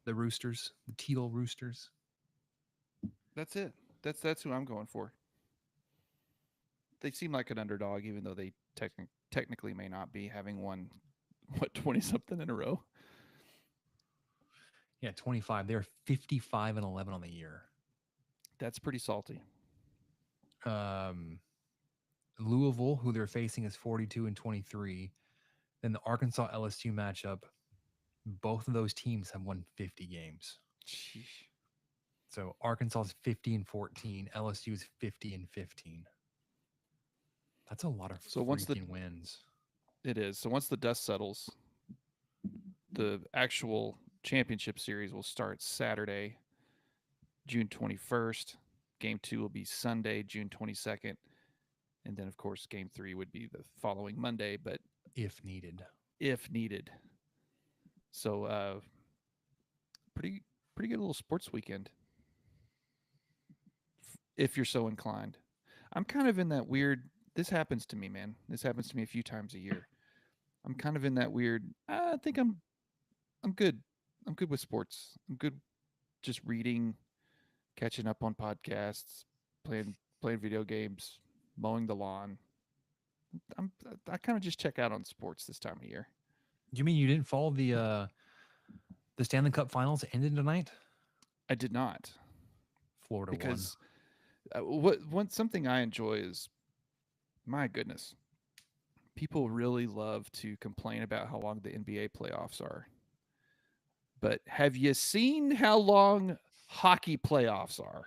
[SPEAKER 2] The Roosters, the Teal Roosters.
[SPEAKER 3] That's it. That's who I'm going for. They seem like an underdog, even though they technically may not be, having won 20-something in a row.
[SPEAKER 2] Yeah, 25. They're 55-11 on the year.
[SPEAKER 3] That's pretty salty.
[SPEAKER 2] Louisville, who they're facing, is 42-23. Then the Arkansas LSU matchup, both of those teams have won 50 games.
[SPEAKER 3] Sheesh.
[SPEAKER 2] So Arkansas is 50-14. LSU is 50-15. That's a lot of wins.
[SPEAKER 3] It is. So once the dust settles, the actual championship series will start Saturday, June 21st. Game 2 will be Sunday, June 22nd. And then, of course, Game 3 would be the following Monday, but
[SPEAKER 2] if needed.
[SPEAKER 3] So pretty good little sports weekend, if you're so inclined. I'm kind of in that weird, this happens to me, man. This happens to me a few times a year. I'm kind of in that weird, I think I'm good. I'm good with sports. I'm good just reading, catching up on podcasts, playing video games, mowing the lawn. I kind of just check out on sports this time of year.
[SPEAKER 2] You mean you didn't follow the Stanley Cup Finals that ended tonight?
[SPEAKER 3] I did not.
[SPEAKER 2] Florida
[SPEAKER 3] because
[SPEAKER 2] won.
[SPEAKER 3] Something I enjoy is, my goodness, people really love to complain about how long the NBA playoffs are. But have you seen how long hockey playoffs are?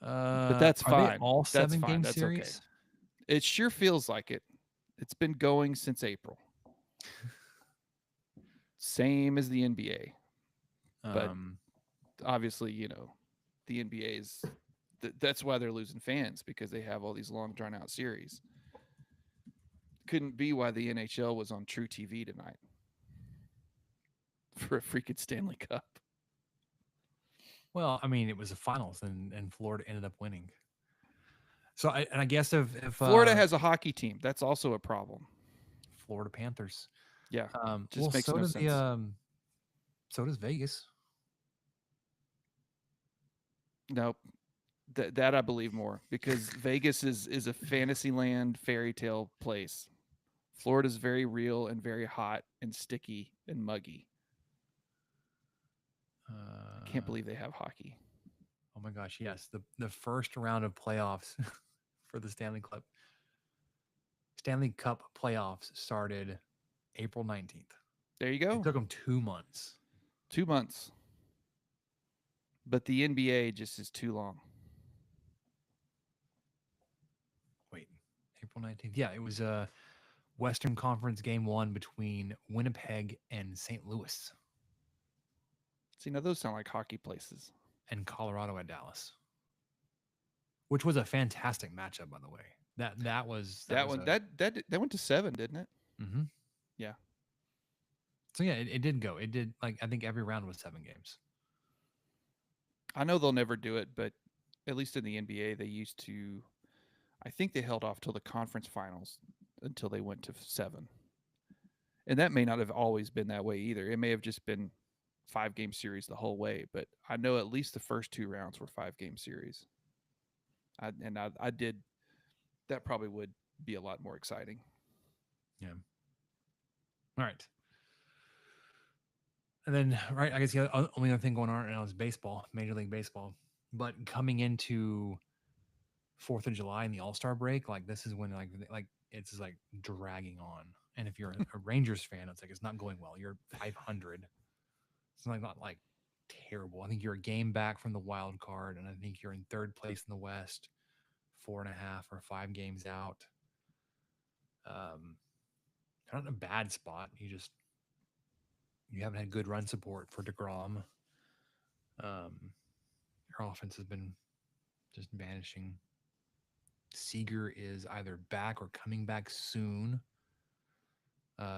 [SPEAKER 3] But that's fine.
[SPEAKER 2] All
[SPEAKER 3] that's
[SPEAKER 2] 7-game
[SPEAKER 3] that's
[SPEAKER 2] series?
[SPEAKER 3] Okay. It sure feels like it. It's been going since April. Same as the NBA. But obviously, the NBA is that's why they're losing fans, because they have all these long drawn out series. Couldn't be why the NHL was on True TV tonight for a freaking Stanley Cup.
[SPEAKER 2] Well, I mean, it was the finals, and Florida ended up winning. So I guess if
[SPEAKER 3] Florida has a hockey team, that's also a problem.
[SPEAKER 2] Florida Panthers.
[SPEAKER 3] Yeah,
[SPEAKER 2] Well,
[SPEAKER 3] just makes
[SPEAKER 2] so
[SPEAKER 3] no
[SPEAKER 2] does
[SPEAKER 3] sense.
[SPEAKER 2] so does Vegas.
[SPEAKER 3] Nope. That I believe more because Vegas is a fantasy land fairy tale place. Florida's very real and very hot and sticky and muggy. I can't believe they have hockey.
[SPEAKER 2] Oh my gosh, yes. The first round of playoffs for the Stanley Cup playoffs started April 19th.
[SPEAKER 3] There you
[SPEAKER 2] It
[SPEAKER 3] go.
[SPEAKER 2] took them 2 months.
[SPEAKER 3] 2 months. But the NBA just is too long.
[SPEAKER 2] Wait, April 19th. Yeah, it was Western Conference game 1 between Winnipeg and St. Louis,
[SPEAKER 3] See, now those sound like hockey places.
[SPEAKER 2] and Colorado at Dallas, which was a fantastic matchup, by the way. That was
[SPEAKER 3] That one that went to 7, didn't it?
[SPEAKER 2] Mm-hmm.
[SPEAKER 3] Yeah.
[SPEAKER 2] So yeah, it did go. It did, like, I think every round was 7 games.
[SPEAKER 3] I know they'll never do it, but at least in the NBA, they used to. I think they held off till the conference finals until they went to 7. And that may not have always been that way either. It may have just been 5-game series the whole way. But I know at least the first 2 rounds were 5-game series. I did. That probably would be a lot more exciting.
[SPEAKER 2] Yeah. All right. And then, right, I guess the only other thing going on right now is baseball, Major League Baseball. But coming into 4th of July and the All-Star break, like, this is when like it's like dragging on. And if you're a Rangers fan, it's like it's not going well. You're 500. It's not like terrible. I think you're a game back from the wild card, and I think you're in 3rd place in the West, 4.5 or 5 games out. Not in a bad spot. You haven't had good run support for DeGrom. Your offense has been just vanishing. Seager is either back or coming back soon.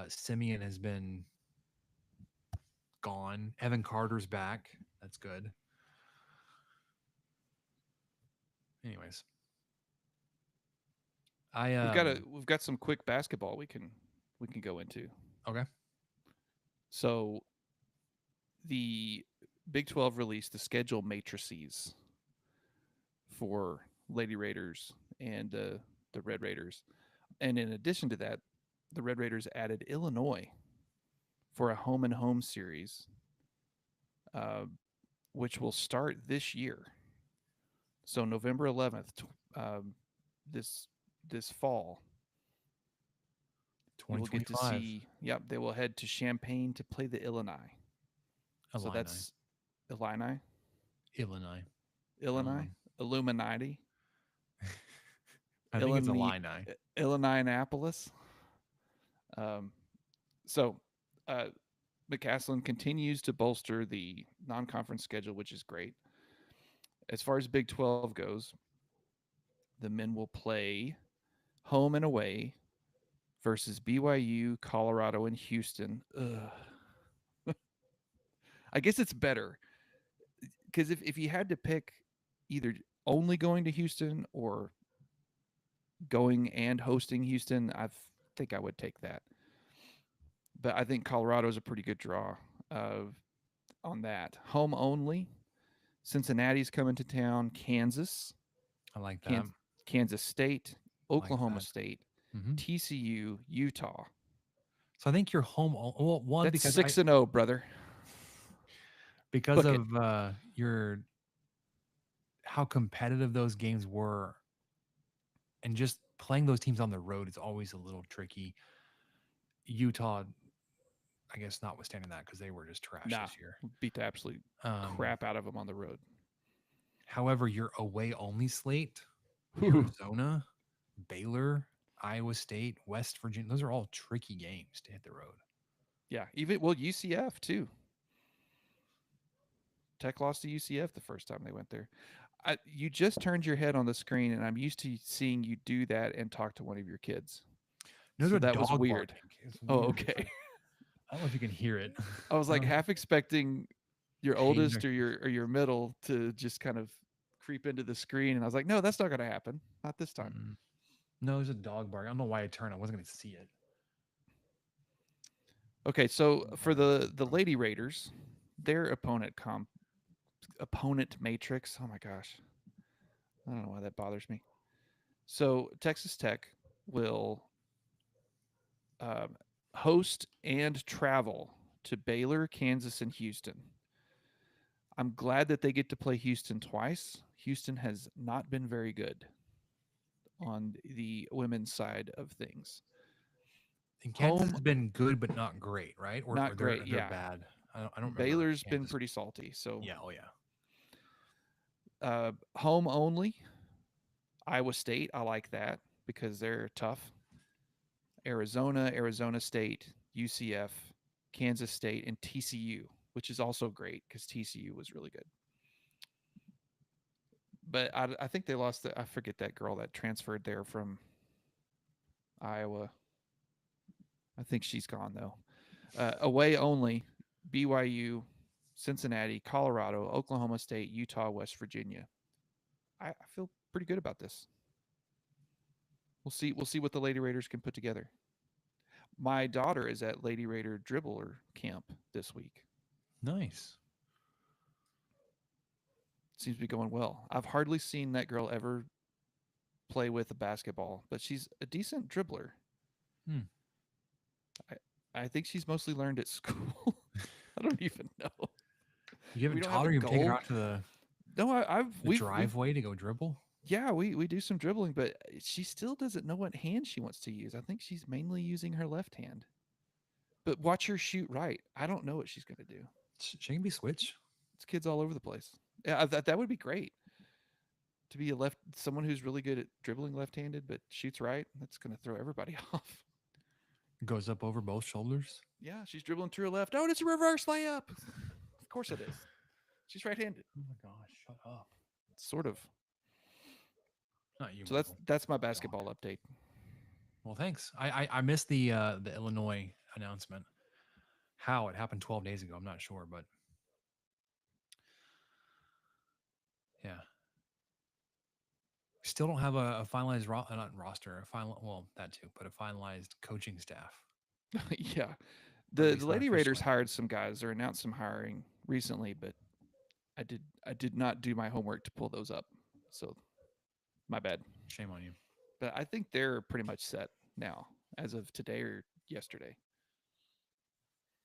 [SPEAKER 2] Simeon has been gone. Evan Carter's back. That's good. Anyways,
[SPEAKER 3] We've got some quick basketball we can go into.
[SPEAKER 2] Okay.
[SPEAKER 3] So the Big 12 released the schedule matrices for Lady Raiders and the Red Raiders. And in addition to that, the Red Raiders added Illinois for a home and home series, which will start this year. So November 11th, this fall, you will get to see. Yep, they will head to Champaign to play the Illini. So that's Illini. Illuminati.
[SPEAKER 2] I think it's Illini.
[SPEAKER 3] Illini-Annapolis. So McCaslin continues to bolster the non-conference schedule, which is great. As far as Big 12 goes, the men will play home and away versus BYU, Colorado, and Houston. I guess it's better because if you had to pick either only going to Houston or going and hosting Houston, I think I would take that. But I think Colorado is a pretty good draw on that. Home only. Cincinnati's coming to town. Kansas.
[SPEAKER 2] I like that.
[SPEAKER 3] Kansas State. Oklahoma State.
[SPEAKER 2] Mm-hmm.
[SPEAKER 3] TCU. Utah.
[SPEAKER 2] So I think you're home. Well, one,
[SPEAKER 3] that's
[SPEAKER 2] because
[SPEAKER 3] 6-0, brother.
[SPEAKER 2] Because of how competitive those games were, and just playing those teams on the road is always a little tricky. Utah, I guess, notwithstanding that, because they were just trash this year.
[SPEAKER 3] Beat the absolute crap out of them on the road.
[SPEAKER 2] However, your away only slate, Arizona, Baylor, Iowa State, West Virginia, those are all tricky games to hit the road.
[SPEAKER 3] Yeah, even UCF too. Tech lost to UCF the first time they went there. You just turned your head on the screen, and I'm used to seeing you do that and talk to one of your kids.
[SPEAKER 2] No,
[SPEAKER 3] so that was weird. Oh, okay.
[SPEAKER 2] I don't know if you can hear it.
[SPEAKER 3] I was like half expecting your oldest or your middle to just kind of creep into the screen, and I was like, no, that's not going to happen. Not this time.
[SPEAKER 2] No, there's a dog bark. I don't know why I turned. I wasn't going to see it.
[SPEAKER 3] Okay, so for the Lady Raiders, their opponent matrix. Oh my gosh, I don't know why that bothers me. So Texas Tech will um, host and travel to Baylor, Kansas, and Houston. I'm glad that they get to play Houston twice. Houston has not been very good on the women's side of things.
[SPEAKER 2] And Kansas
[SPEAKER 3] Home,
[SPEAKER 2] has been good, but not great, right? Or
[SPEAKER 3] not
[SPEAKER 2] they're
[SPEAKER 3] great.
[SPEAKER 2] they're
[SPEAKER 3] Yeah,
[SPEAKER 2] bad. I don't remember
[SPEAKER 3] Baylor's been
[SPEAKER 2] Kansas.
[SPEAKER 3] pretty salty. So,
[SPEAKER 2] Yeah. Oh yeah.
[SPEAKER 3] home only. Iowa State, I like that because they're tough. Arizona, Arizona State, UCF, Kansas State, and TCU, which is also great because TCU was really good. But I think they lost. I forget that girl that transferred there from Iowa. I think she's gone though. Away only: BYU, Cincinnati, Colorado, Oklahoma State, Utah, West Virginia. I feel pretty good about this. We'll see. We'll see what the Lady Raiders can put together. My daughter is at Lady Raider dribbler camp this week.
[SPEAKER 2] Nice.
[SPEAKER 3] Seems to be going well. I've hardly seen that girl ever play with a basketball, but she's a decent dribbler.
[SPEAKER 2] Hmm.
[SPEAKER 3] I think she's mostly learned at school. I don't even know.
[SPEAKER 2] You haven't
[SPEAKER 3] We don't
[SPEAKER 2] taught
[SPEAKER 3] have
[SPEAKER 2] her.
[SPEAKER 3] a
[SPEAKER 2] You've taken her
[SPEAKER 3] goal.
[SPEAKER 2] out to the
[SPEAKER 3] No, I've
[SPEAKER 2] the
[SPEAKER 3] we've
[SPEAKER 2] driveway to go dribble.
[SPEAKER 3] yeah, we do some dribbling, but she still doesn't know what hand she wants to use. I think she's mainly using her left hand. But watch her shoot right. I don't know what she's going to do.
[SPEAKER 2] She can be switch.
[SPEAKER 3] It's kids all over the place. Yeah, that would be great to be someone who's really good at dribbling left-handed but shoots right. That's going to throw everybody off.
[SPEAKER 2] Goes up over both shoulders.
[SPEAKER 3] Yeah, she's dribbling to her left. Oh, it's a reverse layup. Of course it is. She's right-handed.
[SPEAKER 2] Oh my gosh! Shut up.
[SPEAKER 3] Sort of.
[SPEAKER 2] Not you.
[SPEAKER 3] So that's my basketball update.
[SPEAKER 2] Well, thanks. I missed the Illinois announcement. How it happened 12 days ago, I'm not sure, but yeah. Still don't have a finalized not roster, a final, well, that too, but a finalized coaching staff.
[SPEAKER 3] Yeah.
[SPEAKER 2] Or at
[SPEAKER 3] The
[SPEAKER 2] least not
[SPEAKER 3] Lady Raiders
[SPEAKER 2] officially.
[SPEAKER 3] hired some guys or announced some hiring recently, but I did not do my homework to pull those up. So my bad.
[SPEAKER 2] Shame on you.
[SPEAKER 3] But I think they're pretty much set now as of today or yesterday.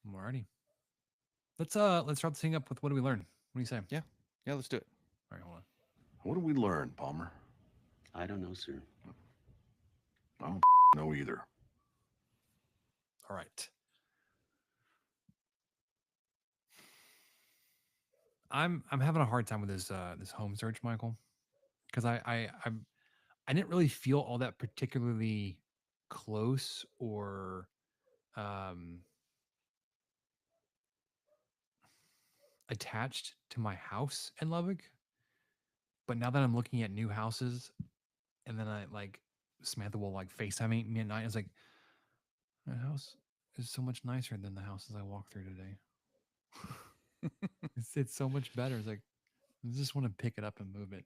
[SPEAKER 2] Alrighty. Let's start this thing up with what do we learn? What do you say?
[SPEAKER 3] Yeah, let's do it.
[SPEAKER 2] All right, hold on.
[SPEAKER 4] What did we learn, Palmer?
[SPEAKER 5] I don't know, sir.
[SPEAKER 4] I don't know either.
[SPEAKER 2] All right. I'm having a hard time with this home search, Michael, because I didn't really feel all that particularly close or attached to my house in Lubbock. But now that I'm looking at new houses, and then I like Samantha will like FaceTime me at night, it's like my house is so much nicer than the houses I walked through today. It's so much better. It's like I just want to pick it up and move it.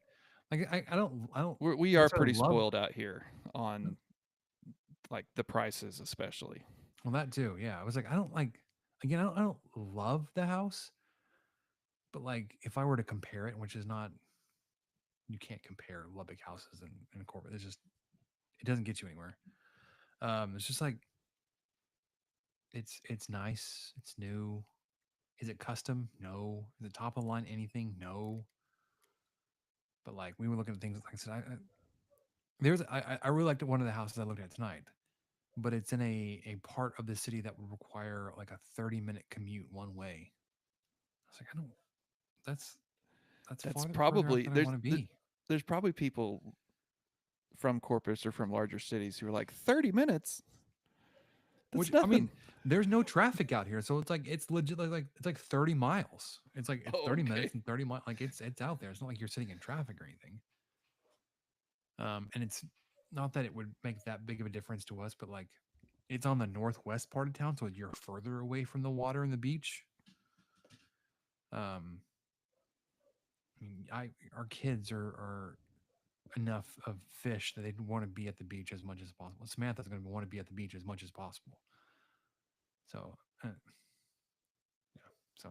[SPEAKER 2] Like I don't
[SPEAKER 3] We are
[SPEAKER 2] That's what I
[SPEAKER 3] pretty
[SPEAKER 2] love.
[SPEAKER 3] spoiled out here on like the prices, especially.
[SPEAKER 2] Well, that too. Yeah. I was like, I don't I don't love the house, but like if I were to compare it, which is not, you can't compare Lubbock houses and Corbett. It's just, it doesn't get you anywhere. It's just like, it's nice. It's new. Is it custom? No. Is it top of the line? Anything? No. But like we were looking at things, like I said, I really liked one of the houses I looked at tonight, but it's in a part of the city that would require like a 30-minute commute one way. I was like, I don't. That's
[SPEAKER 3] Probably
[SPEAKER 2] than I want to be.
[SPEAKER 3] there's probably people from Corpus or from larger cities who are like 30 minutes. That's
[SPEAKER 2] Which
[SPEAKER 3] nothing.
[SPEAKER 2] I mean, there's no traffic out here, so it's like it's legit like it's like 30 miles. It's like it's 30 minutes and 30 miles. Like it's out there. It's not like you're sitting in traffic or anything. And it's not that it would make that big of a difference to us, but like it's on the northwest part of town, so you're further away from the water and the beach. I mean, our kids are enough of fish that they'd want to be at the beach as much as possible. Samantha's going to want to be at the beach as much as possible. So Yeah. So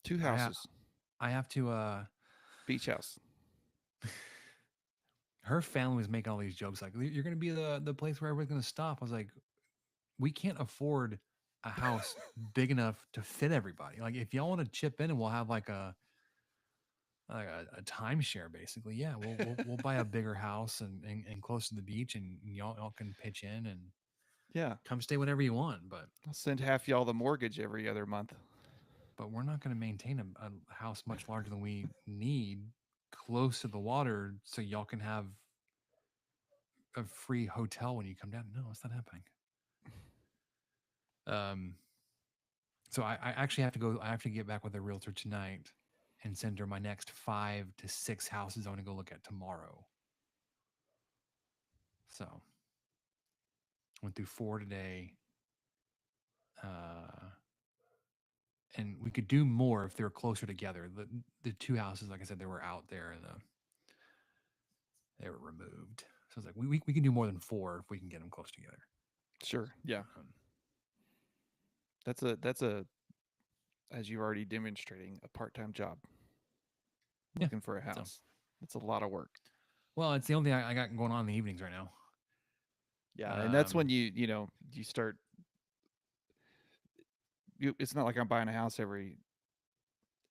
[SPEAKER 3] 2
[SPEAKER 2] I have
[SPEAKER 3] houses,
[SPEAKER 2] I have to
[SPEAKER 3] beach house.
[SPEAKER 2] her family was making all these jokes like you're gonna be the place where everyone's gonna stop. I was like, we can't afford a house big enough to fit everybody. Like if y'all want to chip in and we'll have like a timeshare basically. Yeah, we'll buy a bigger house and close to the beach and y'all can pitch in and
[SPEAKER 3] Yeah,
[SPEAKER 2] come stay whenever you want.
[SPEAKER 3] I'll send half y'all the mortgage every other month.
[SPEAKER 2] But we're not going to maintain a house much larger than we need close to the water so y'all can have a free hotel when you come down. No, it's not happening. So I actually have to go. I have to get back with a realtor tonight and send her my next 5 to 6 houses I want to go look at tomorrow. So went through 4 today. And we could do more if they were closer together. The 2 houses, like I said, they were out there and they were removed. So it's like we can do more than 4 if we can get them close together.
[SPEAKER 3] Sure. Yeah.
[SPEAKER 2] Um,
[SPEAKER 3] That's a as you're already demonstrating a part-time job.
[SPEAKER 2] Yeah,
[SPEAKER 3] Looking for a house. It's a lot of work.
[SPEAKER 2] well, it's the only thing I got going on in the evenings right now.
[SPEAKER 3] Yeah, and that's when
[SPEAKER 2] Um,
[SPEAKER 3] you start. It's not like I'm buying a house every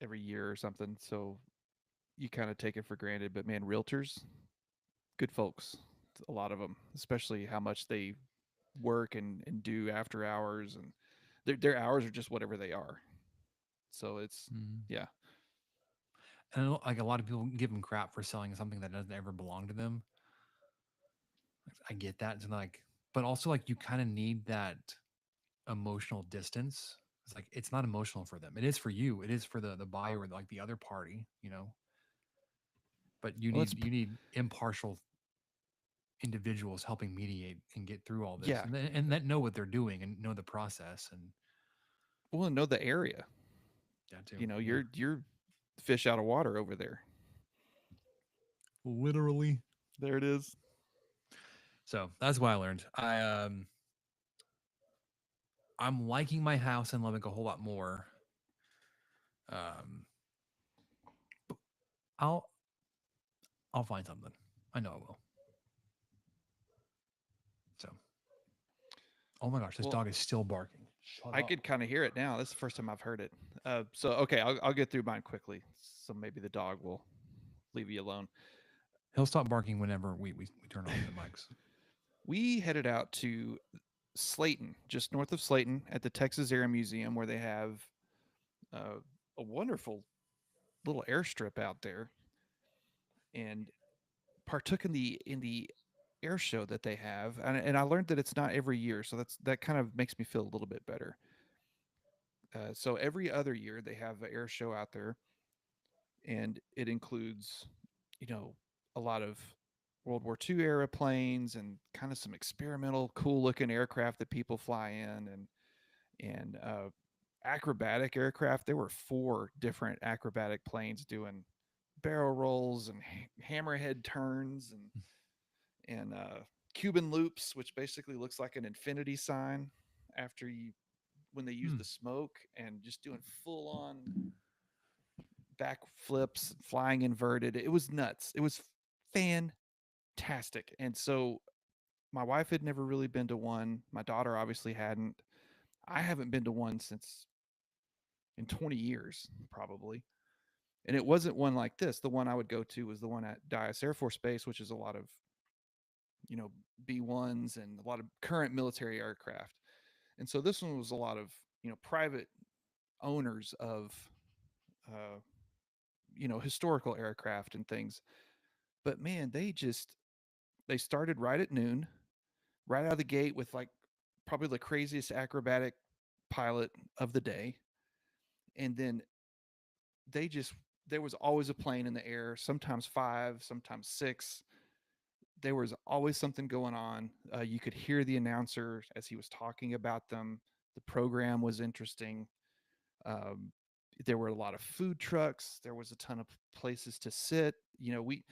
[SPEAKER 3] year or something, so you kind of take it for granted. But man, realtors, good folks, a lot of them, especially how much they work and do after hours, and their hours are just whatever they are. So it's yeah,
[SPEAKER 2] and I know, like a lot of people give them crap for selling something that doesn't ever belong to them. I get that. It's like, but also like you kind of need that emotional distance. It's like it's not emotional for them. It is for you. It is for the buyer or like the other party, you know. But
[SPEAKER 3] well, it's
[SPEAKER 2] you need impartial individuals helping mediate and get through all this,
[SPEAKER 3] yeah.
[SPEAKER 2] and that know what they're doing and know the process and
[SPEAKER 3] Well, know the area.
[SPEAKER 2] that too.
[SPEAKER 3] You know,
[SPEAKER 2] Yeah.
[SPEAKER 3] you're fish out of water over there.
[SPEAKER 2] Literally.
[SPEAKER 3] There it is.
[SPEAKER 2] So that's what I learned. I'm liking my house in Lubbock a whole lot more. But I'll find something. I know I will. So, oh my gosh, this
[SPEAKER 3] Well,
[SPEAKER 2] dog is still barking. Shut
[SPEAKER 3] I
[SPEAKER 2] up.
[SPEAKER 3] could kind of hear it now. This is the first time I've heard it. So okay, I'll get through mine quickly. So maybe the dog will leave you alone.
[SPEAKER 2] He'll stop barking whenever we turn off the mics.
[SPEAKER 3] We headed out to Slayton, just north of Slayton, at the Texas Air Museum, where they have a wonderful little airstrip out there, and partook in the air show that they have. And I learned that it's not every year, so that kind of makes me feel a little bit better. So every other year they have an air show out there, and it includes, you know, a lot of World War II era planes and kind of some experimental, cool looking aircraft that people fly in, and acrobatic aircraft. There were 4 different acrobatic planes doing barrel rolls and hammerhead turns and Cuban loops, which basically looks like an infinity sign after you when they use the smoke, and just doing full on back flips, flying inverted. It was nuts. It was fantastic. And so my wife had never really been to one. My daughter obviously hadn't. I haven't been to one since in 20 years, probably. And it wasn't one like this. The one I would go to was the one at Dyess Air Force Base, which is a lot of, you know, B-1s and a lot of current military aircraft. And so this one was a lot of, you know, private owners of, uh, you know, historical aircraft and things. But man, they started right at noon, right out of the gate with like probably the craziest acrobatic pilot of the day. And then they just there was always a plane in the air, sometimes 5, sometimes 6. There was always something going on. You could hear the announcer as he was talking about them. The program was interesting. Um, there were a lot of food trucks. There was a ton of places to sit. You know, we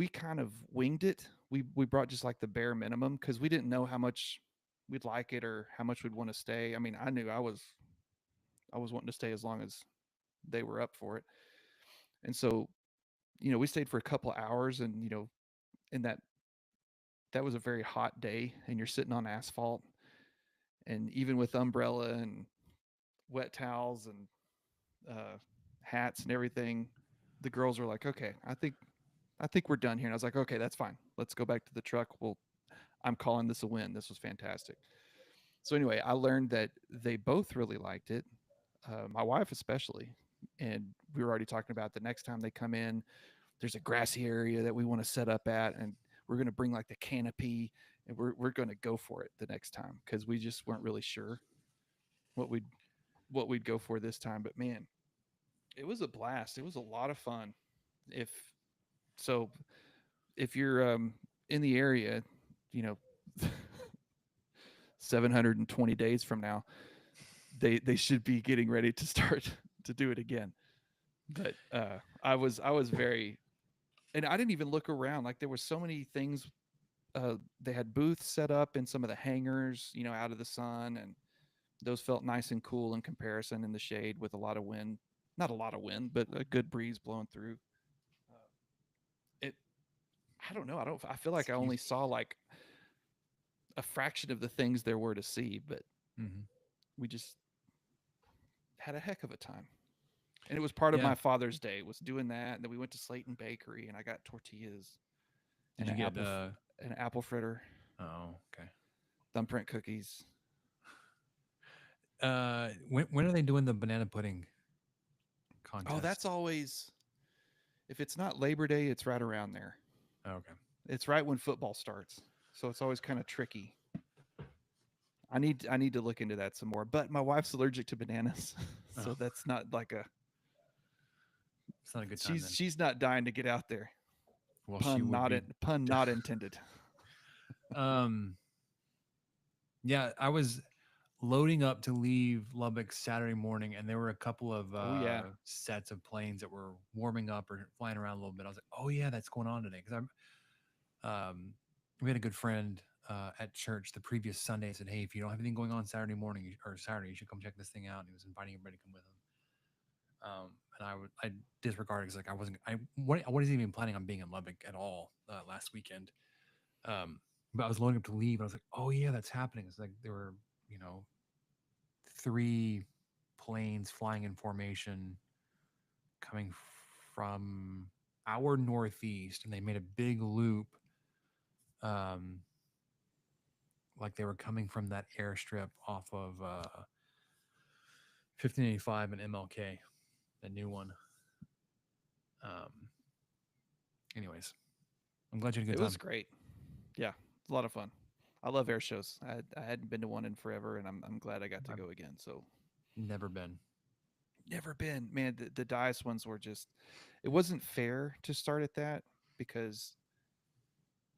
[SPEAKER 3] kind of winged it. We brought just like the bare minimum because we didn't know how much we'd like it or how much we'd want to stay. I mean, I knew I was wanting to stay as long as they were up for it. And so, we stayed for a couple hours, and in that was a very hot day, and you're sitting on asphalt, and even with umbrella and wet towels and hats and everything, the girls were like, "Okay, I think we're done here." And I was like, "Okay, that's fine. Let's go back to the truck. I'm calling this a win. This was fantastic." So anyway, I learned that they both really liked it, my wife especially, and we were already talking about the next time they come in, there's a grassy area that we want to set up at, and we're going to bring like the canopy, and we're going to go for it the next time because we just weren't really sure what we'd go for this time. But man, it was a blast. It was a lot of fun. If so, if you're in the area, you know, 720 days from now, they should be getting ready to start to do it again. But I was very, and I didn't even look around. Like there were so many things. They had booths set up in some of the hangars, out of the sun, and those felt nice and cool in comparison in the shade with a lot of wind. Not a lot of wind, but a good breeze blowing through. It, I don't know. I feel like I only saw like a fraction of the things there were to see, but we just had a heck of a time. And it was part of my Father's Day, was doing that. And then we went to Slayton Bakery, and I got tortillas.
[SPEAKER 2] Did you get
[SPEAKER 3] an apple fritter?
[SPEAKER 2] Oh, okay.
[SPEAKER 3] Thumbprint cookies.
[SPEAKER 2] When are they doing the banana pudding contest?
[SPEAKER 3] Oh, that's always, if it's not Labor Day, it's right around there.
[SPEAKER 2] Oh, okay.
[SPEAKER 3] It's right when football starts, so it's always kind of tricky. I need to look into that some more. But my wife's allergic to bananas, so that's not like a.
[SPEAKER 2] It's not a good time.
[SPEAKER 3] She's not dying to get out there.
[SPEAKER 2] Well,
[SPEAKER 3] pun not intended.
[SPEAKER 2] Yeah, I was loading up to leave Lubbock Saturday morning, and there were a couple of sets of planes that were warming up or flying around a little bit. I was like, "Oh yeah, that's going on today." Because we had a good friend at church the previous Sunday said, "Hey, if you don't have anything going on Saturday morning or Saturday, you should come check this thing out." And he was inviting everybody to come with him. And I disregarded because like I wasn't even planning on being in Lubbock at all last weekend. But I was loading up to leave. And I was like, "Oh yeah, that's happening." It's like there were 3 planes flying in formation coming from our northeast, and they made a big loop, like they were coming from that airstrip off of 1585 and MLK, the new one. Anyways, I'm glad you had a good time.
[SPEAKER 3] It was great. Yeah, a lot of fun. I love air shows. I hadn't been to one in forever, and I'm glad I got to go again. So,
[SPEAKER 2] never been,
[SPEAKER 3] man. The Dice ones were just. It wasn't fair to start at that because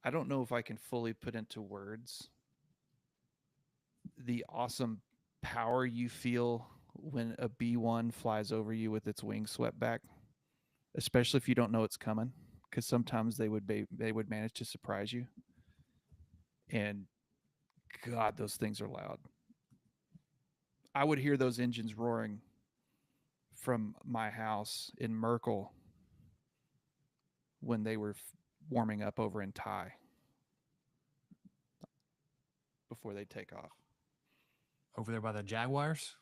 [SPEAKER 3] I don't know if I can fully put into words the awesome power you feel when a B-1 flies over you with its wings swept back, especially if you don't know it's coming, because sometimes they would manage to surprise you. And God, those things are loud. I would hear those engines roaring from my house in Merkel when they were warming up over in Thai before they take off.
[SPEAKER 2] Over there by the Jaguars?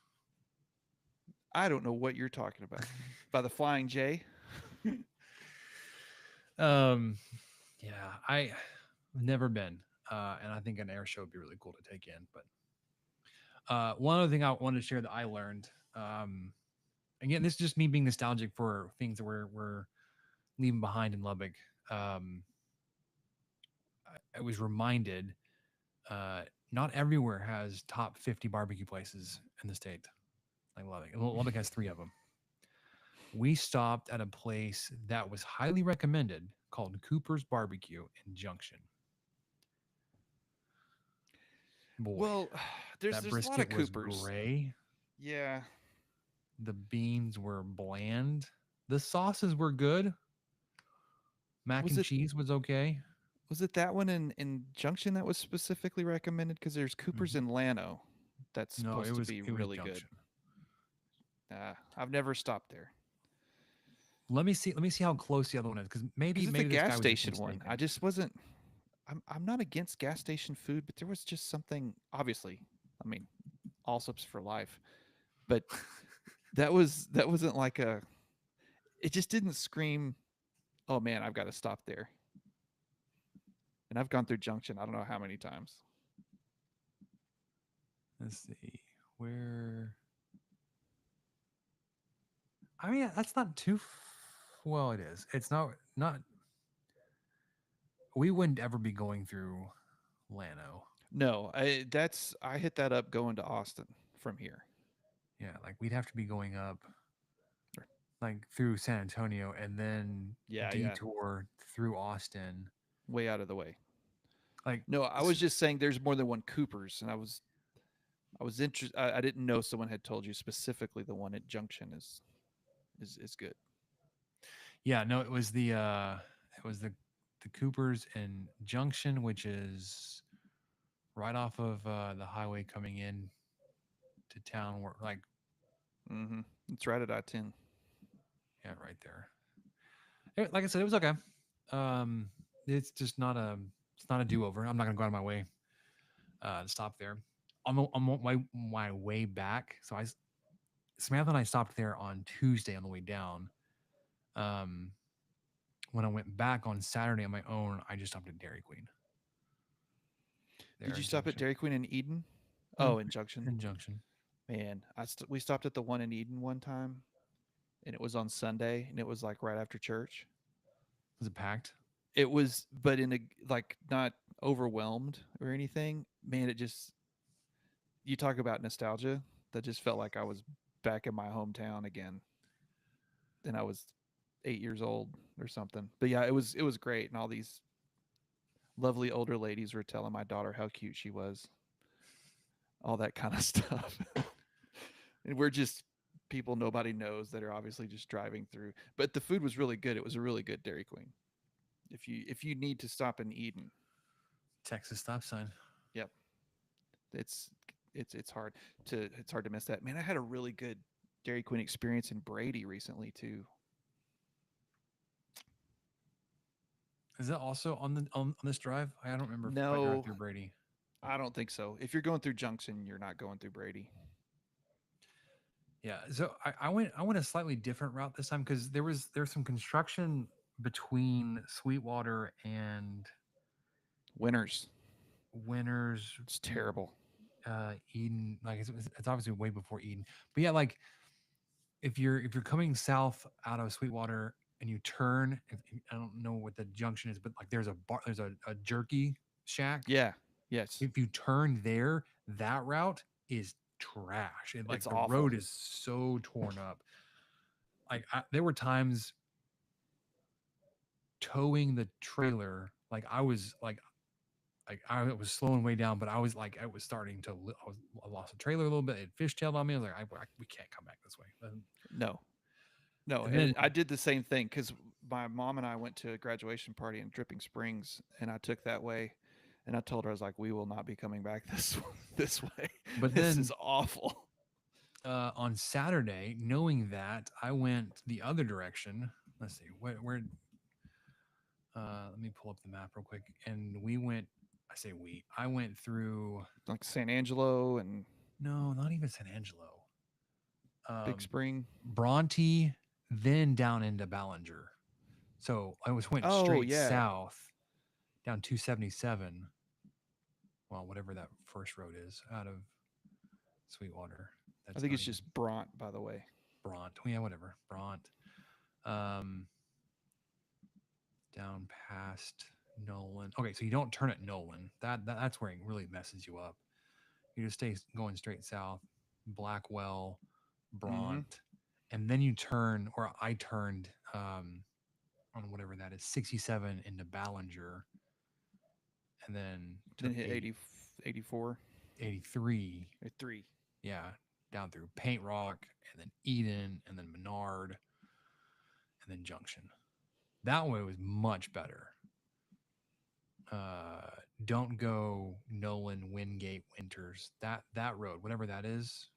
[SPEAKER 3] I don't know what you're talking about. By the Flying J?
[SPEAKER 2] Yeah, I've never been. And I think an air show would be really cool to take in. But one other thing I wanted to share that I learned, again, this is just me being nostalgic for things that we're leaving behind in Lubbock. I was reminded, not everywhere has top 50 barbecue places in the state like Lubbock. Lubbock has 3 of them. We stopped at a place that was highly recommended called Cooper's Barbecue in Junction. Boy,
[SPEAKER 3] well, there's a lot of Coopers.
[SPEAKER 2] Was gray.
[SPEAKER 3] Yeah.
[SPEAKER 2] The beans were bland. The sauces were good. Mac and cheese was okay.
[SPEAKER 3] Was it that one in Junction that was specifically recommended? Because there's Cooper's in Llano. That's
[SPEAKER 2] No,
[SPEAKER 3] supposed
[SPEAKER 2] it was
[SPEAKER 3] to be
[SPEAKER 2] it was
[SPEAKER 3] really good.
[SPEAKER 2] Junction.
[SPEAKER 3] I've never stopped there.
[SPEAKER 2] Let me see how close the other one is, because maybe
[SPEAKER 3] It's
[SPEAKER 2] maybe
[SPEAKER 3] the
[SPEAKER 2] this guy
[SPEAKER 3] gas
[SPEAKER 2] was just
[SPEAKER 3] station one.
[SPEAKER 2] mistaken.
[SPEAKER 3] I just wasn't. I'm not against gas station food, but there was just something. Obviously, I mean, Allsup's for life, but that wasn't like a. It just didn't scream, "Oh man, I've got to stop there." And I've gone through Junction. I don't know how many times.
[SPEAKER 2] Let's see where. I mean, that's not too. Well, it is. It's not. We wouldn't ever be going through Llano.
[SPEAKER 3] No, I hit that up going to Austin from here.
[SPEAKER 2] Yeah, like we'd have to be going up, like through San Antonio, and then
[SPEAKER 3] Yeah.
[SPEAKER 2] detour through Austin.
[SPEAKER 3] Way out of the way.
[SPEAKER 2] Like,
[SPEAKER 3] No, I was just saying there's more than one Cooper's, and I was interested. I didn't know someone had told you specifically the one at Junction is good.
[SPEAKER 2] yeah, no, it was the Coopers in Junction, which is right off of the highway coming in to town. Where, like,
[SPEAKER 3] Mm-hmm. It's right at I-10.
[SPEAKER 2] yeah, right there. Like I said, it was okay. It's just not a do-over. I'm not gonna go out of my way to stop there. I'm on my way back. So Samantha and I stopped there on Tuesday on the way down. When I went back on Saturday on my own, I just stopped at Dairy Queen.
[SPEAKER 3] Did you stop at Dairy Queen in Eden?
[SPEAKER 2] No,
[SPEAKER 3] Oh, in Junction.
[SPEAKER 2] in Junction?
[SPEAKER 3] Man, we stopped at the one in Eden one time, and it was on Sunday, and it was like right after church.
[SPEAKER 2] Was it packed?
[SPEAKER 3] It was, but in a like not overwhelmed or anything. Man, it just you talk about nostalgia. That just felt like I was back in my hometown again. And I was 8 years old or something. But yeah, it was great, and all these lovely older ladies were telling my daughter how cute she was. All that kind of stuff. And we're just people nobody knows that are obviously just driving through. But the food was really good. It was a really good Dairy Queen. If you need to stop in Eden,
[SPEAKER 2] Texas stop sign.
[SPEAKER 3] yep. It's hard to miss that. Man, I had a really good Dairy Queen experience in Brady recently too.
[SPEAKER 2] Is that also on this drive? I don't remember if I
[SPEAKER 3] No.
[SPEAKER 2] drive through Brady.
[SPEAKER 3] I don't think so. If you're going through Junction, you're not going through Brady.
[SPEAKER 2] Yeah, so I went a slightly different route this time, because there's some construction between Sweetwater and
[SPEAKER 3] Winners.
[SPEAKER 2] Winners.
[SPEAKER 3] It's terrible.
[SPEAKER 2] Eden, like it's obviously way before Eden, but yeah, like if you're coming south out of Sweetwater and you turn, I don't know what the junction is, but like there's a jerky shack.
[SPEAKER 3] Yeah. Yes.
[SPEAKER 2] If you turn there, that route is trash. And like
[SPEAKER 3] It's
[SPEAKER 2] the
[SPEAKER 3] awful.
[SPEAKER 2] road is so torn up. Like there were times towing the trailer, like I was slowing way down, but I was starting to I lost the trailer a little bit. It fishtailed on me. I was like, we can't come back this way.
[SPEAKER 3] No.
[SPEAKER 2] And
[SPEAKER 3] And
[SPEAKER 2] then-
[SPEAKER 3] I did the same thing because my mom and I went to a graduation party in Dripping Springs, and I took that way. And I told her, I was like, we will not be coming back this way.
[SPEAKER 2] But
[SPEAKER 3] this
[SPEAKER 2] then-
[SPEAKER 3] is awful.
[SPEAKER 2] on Saturday, knowing that, I went the other direction. Let's see, where let me pull up the map real quick. And we went, I went through,
[SPEAKER 3] Like San Angelo and
[SPEAKER 2] no, not even San Angelo.
[SPEAKER 3] Big Spring.
[SPEAKER 2] Bronte, then down into Ballinger. So I went
[SPEAKER 3] Oh,
[SPEAKER 2] straight
[SPEAKER 3] yeah.
[SPEAKER 2] south down 277. Well, whatever that first road is out of Sweetwater.
[SPEAKER 3] I think it's just Bront, by the way.
[SPEAKER 2] Bront. Yeah, whatever. Bront. Down past Nolan. Okay, so you don't turn at Nolan. That's where it really messes you up. You just stay going straight south, Blackwell, Bront, and then you turn, or I turned on whatever that is, 67 into Ballinger, and then
[SPEAKER 3] Then hit 84.
[SPEAKER 2] 83.
[SPEAKER 3] 3.
[SPEAKER 2] Yeah, down through Paint Rock, and then Eden, and then Menard, and then Junction. That way was much better. don't go Nolan, Wingate, Winters. That road, whatever that is,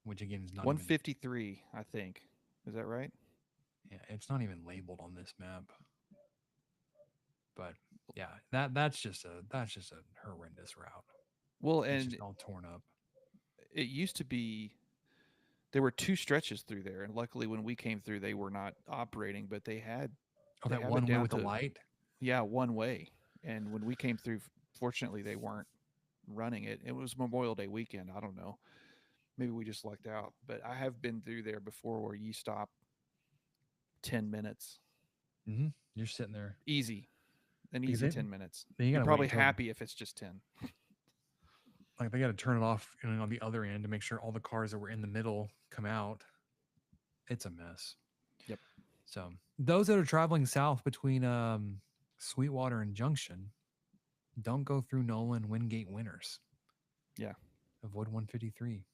[SPEAKER 2] which again is not even
[SPEAKER 3] 153, I think. Is that right?
[SPEAKER 2] yeah, it's not even labeled on this map. But yeah, that's just a horrendous route.
[SPEAKER 3] Well,
[SPEAKER 2] It's
[SPEAKER 3] and
[SPEAKER 2] just all torn up.
[SPEAKER 3] it used to be there were 2 stretches through there, and luckily when we came through, they were not operating, but they
[SPEAKER 2] Oh, that
[SPEAKER 3] have
[SPEAKER 2] one
[SPEAKER 3] it
[SPEAKER 2] way
[SPEAKER 3] down
[SPEAKER 2] with the
[SPEAKER 3] to
[SPEAKER 2] light.
[SPEAKER 3] yeah, one way. And when we came through, fortunately, they weren't running it. It was Memorial Day weekend. I don't know. Maybe we just lucked out. But I have been through there before where you stop 10 minutes.
[SPEAKER 2] Mm-hmm. You're sitting there.
[SPEAKER 3] Easy. An
[SPEAKER 2] Because
[SPEAKER 3] easy
[SPEAKER 2] they-
[SPEAKER 3] 10 minutes.
[SPEAKER 2] then you
[SPEAKER 3] You're
[SPEAKER 2] gotta wait
[SPEAKER 3] probably
[SPEAKER 2] until-
[SPEAKER 3] happy if it's just 10.
[SPEAKER 2] Like they got to turn it off on the other end to make sure all the cars that were in the middle come out. It's a mess.
[SPEAKER 3] Yep.
[SPEAKER 2] So those that are traveling south between Sweetwater and Junction, don't go through Nolan, Wingate, Winters.
[SPEAKER 3] Yeah.
[SPEAKER 2] Avoid 153.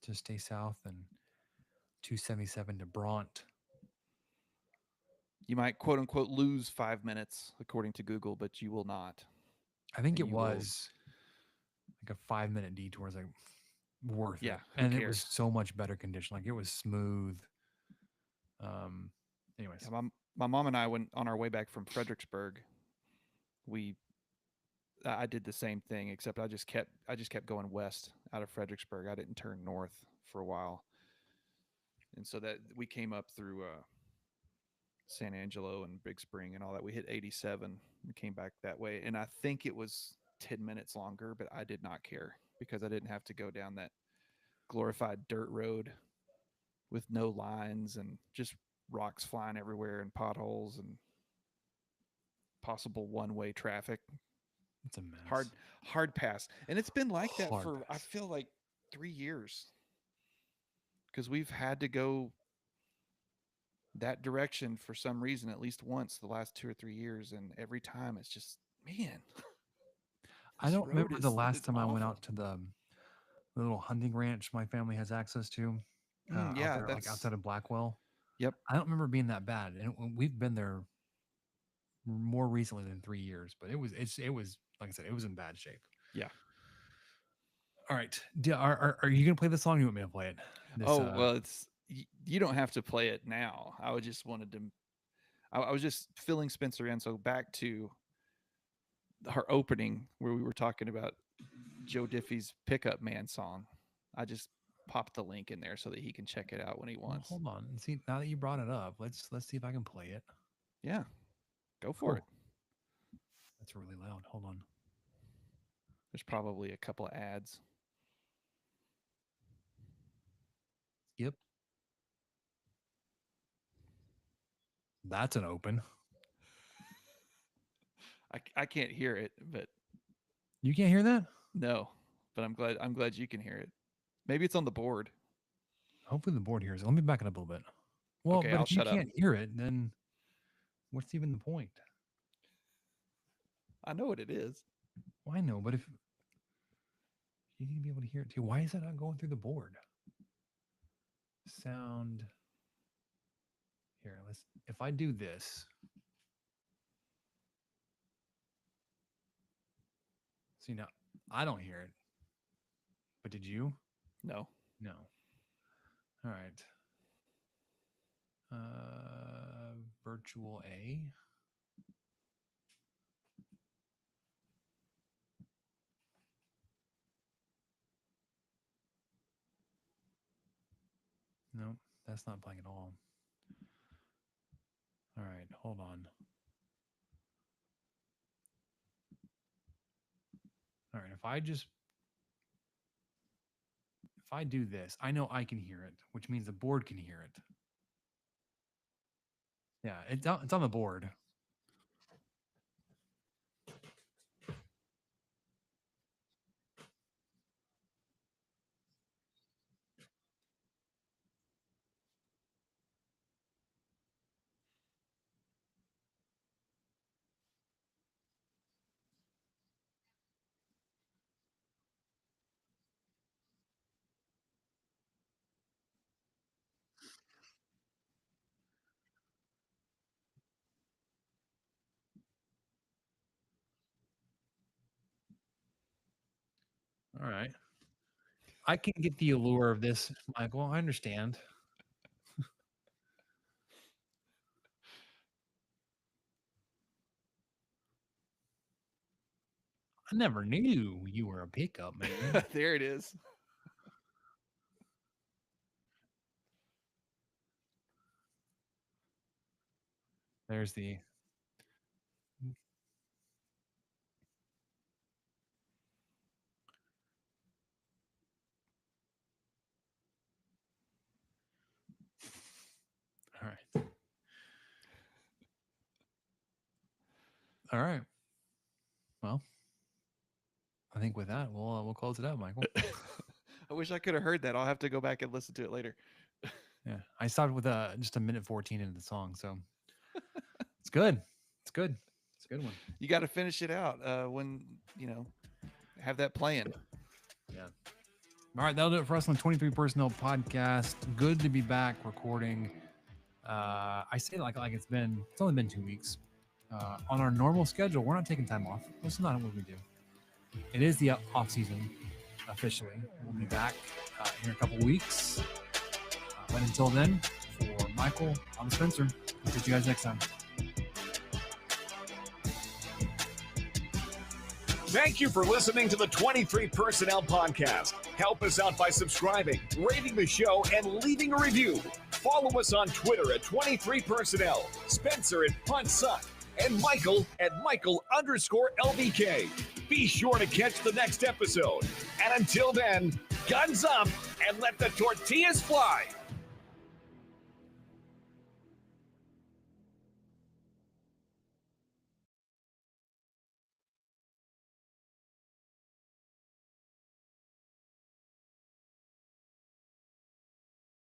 [SPEAKER 2] Just stay south and 277 to Bront.
[SPEAKER 3] You might quote unquote lose 5 minutes according to Google, but you will not.
[SPEAKER 2] I think
[SPEAKER 3] And
[SPEAKER 2] it
[SPEAKER 3] you will-
[SPEAKER 2] was like a 5-minute detour is like worth
[SPEAKER 3] Yeah,
[SPEAKER 2] it.
[SPEAKER 3] who
[SPEAKER 2] And it was
[SPEAKER 3] cares?
[SPEAKER 2] so much better condition. Like it was smooth. Anyways.
[SPEAKER 3] Yeah, my mom and I, went on our way back from Fredericksburg, I did the same thing, except I just kept going west out of Fredericksburg. I didn't turn north for a while, and so that we came up through San Angelo and Big Spring and all that. We hit 87 and came back that way, and I think it was 10 minutes longer, but I did not care because I didn't have to go down that glorified dirt road with no lines and just rocks flying everywhere and potholes and possible one-way traffic.
[SPEAKER 2] It's a mess.
[SPEAKER 3] Hard pass. And it's been like that
[SPEAKER 2] Hard
[SPEAKER 3] for I
[SPEAKER 2] pass.
[SPEAKER 3] feel like 3 years. Cuz we've had to go that direction for some reason at least once the last 2 or 3 years, and every time it's just man.
[SPEAKER 2] I
[SPEAKER 3] this
[SPEAKER 2] don't
[SPEAKER 3] road
[SPEAKER 2] remember the
[SPEAKER 3] is-
[SPEAKER 2] last
[SPEAKER 3] it's
[SPEAKER 2] time I went
[SPEAKER 3] awful.
[SPEAKER 2] out to the little hunting ranch my family has access to. Out
[SPEAKER 3] Yeah,
[SPEAKER 2] there, like
[SPEAKER 3] that's
[SPEAKER 2] outside of Blackwell.
[SPEAKER 3] Yep.
[SPEAKER 2] I don't remember being that bad, and we've been there more recently than 3 years. But it was like I said, it was in bad shape.
[SPEAKER 3] Yeah.
[SPEAKER 2] All right, are you gonna play the song? Or you want me to play it? This,
[SPEAKER 3] well, it's you don't have to play it now. I just wanted to I was just filling Spencer in, so back to our opening where we were talking about Joe Diffie's Pickup Man song. I just popped the link in there so that he can check it out when he
[SPEAKER 2] well,
[SPEAKER 3] wants.
[SPEAKER 2] hold on. See, now that you brought it up, let's see if I can play it.
[SPEAKER 3] Yeah. Go for
[SPEAKER 2] Cool.
[SPEAKER 3] it.
[SPEAKER 2] That's really loud. Hold on.
[SPEAKER 3] There's probably a couple of ads.
[SPEAKER 2] Yep. That's an open.
[SPEAKER 3] I can't hear it, but
[SPEAKER 2] You can't hear that?
[SPEAKER 3] no. But I'm glad you can hear it. Maybe it's on the board.
[SPEAKER 2] Hopefully the board hears it. Let me back it up a little bit. Well,
[SPEAKER 3] Okay,
[SPEAKER 2] but
[SPEAKER 3] I'll
[SPEAKER 2] if you
[SPEAKER 3] shut up.
[SPEAKER 2] can't hear it, then what's even the point?
[SPEAKER 3] I know what it is.
[SPEAKER 2] Well, I know, but if you need to be able to hear it too, why is that not going through the board? Sound. Here, if I do this. See, now I don't hear it. But did you?
[SPEAKER 3] No.
[SPEAKER 2] No. All right. Virtual A. No, that's not playing at all. All right, hold on. All right, if I do this, I know I can hear it, which means the board can hear it. Yeah, it's on the board. All right. I can get the allure of this, Michael. I understand. I never knew you were a pickup man.
[SPEAKER 3] There it is.
[SPEAKER 2] There's the all right. All right. Well, I think with that, we'll close it out, Michael.
[SPEAKER 3] I wish I could have heard that. I'll have to go back and listen to it later.
[SPEAKER 2] Yeah, I stopped with just a minute 14 into the song, so it's good. It's good. It's a good one.
[SPEAKER 3] You got to finish it out when, have that playing.
[SPEAKER 2] Yeah. All right, that'll do it for us on 23 Personnel Podcast. Good to be back recording. I say it like it's only been 2 weeks. On our normal schedule, we're not taking time off. That's not what we do. It is the off season officially. We'll be back in a couple weeks. But until then, for Michael, I'm Spencer. We'll see you guys next time.
[SPEAKER 1] Thank you for listening to the 23 Personnel Podcast. Help us out by subscribing, rating the show, and leaving a review. Follow us on Twitter at 23 Personnel, Spencer at Punt Suck, and Michael at Michael_LVK. Be sure to catch the next episode. And until then, guns up and let the tortillas fly.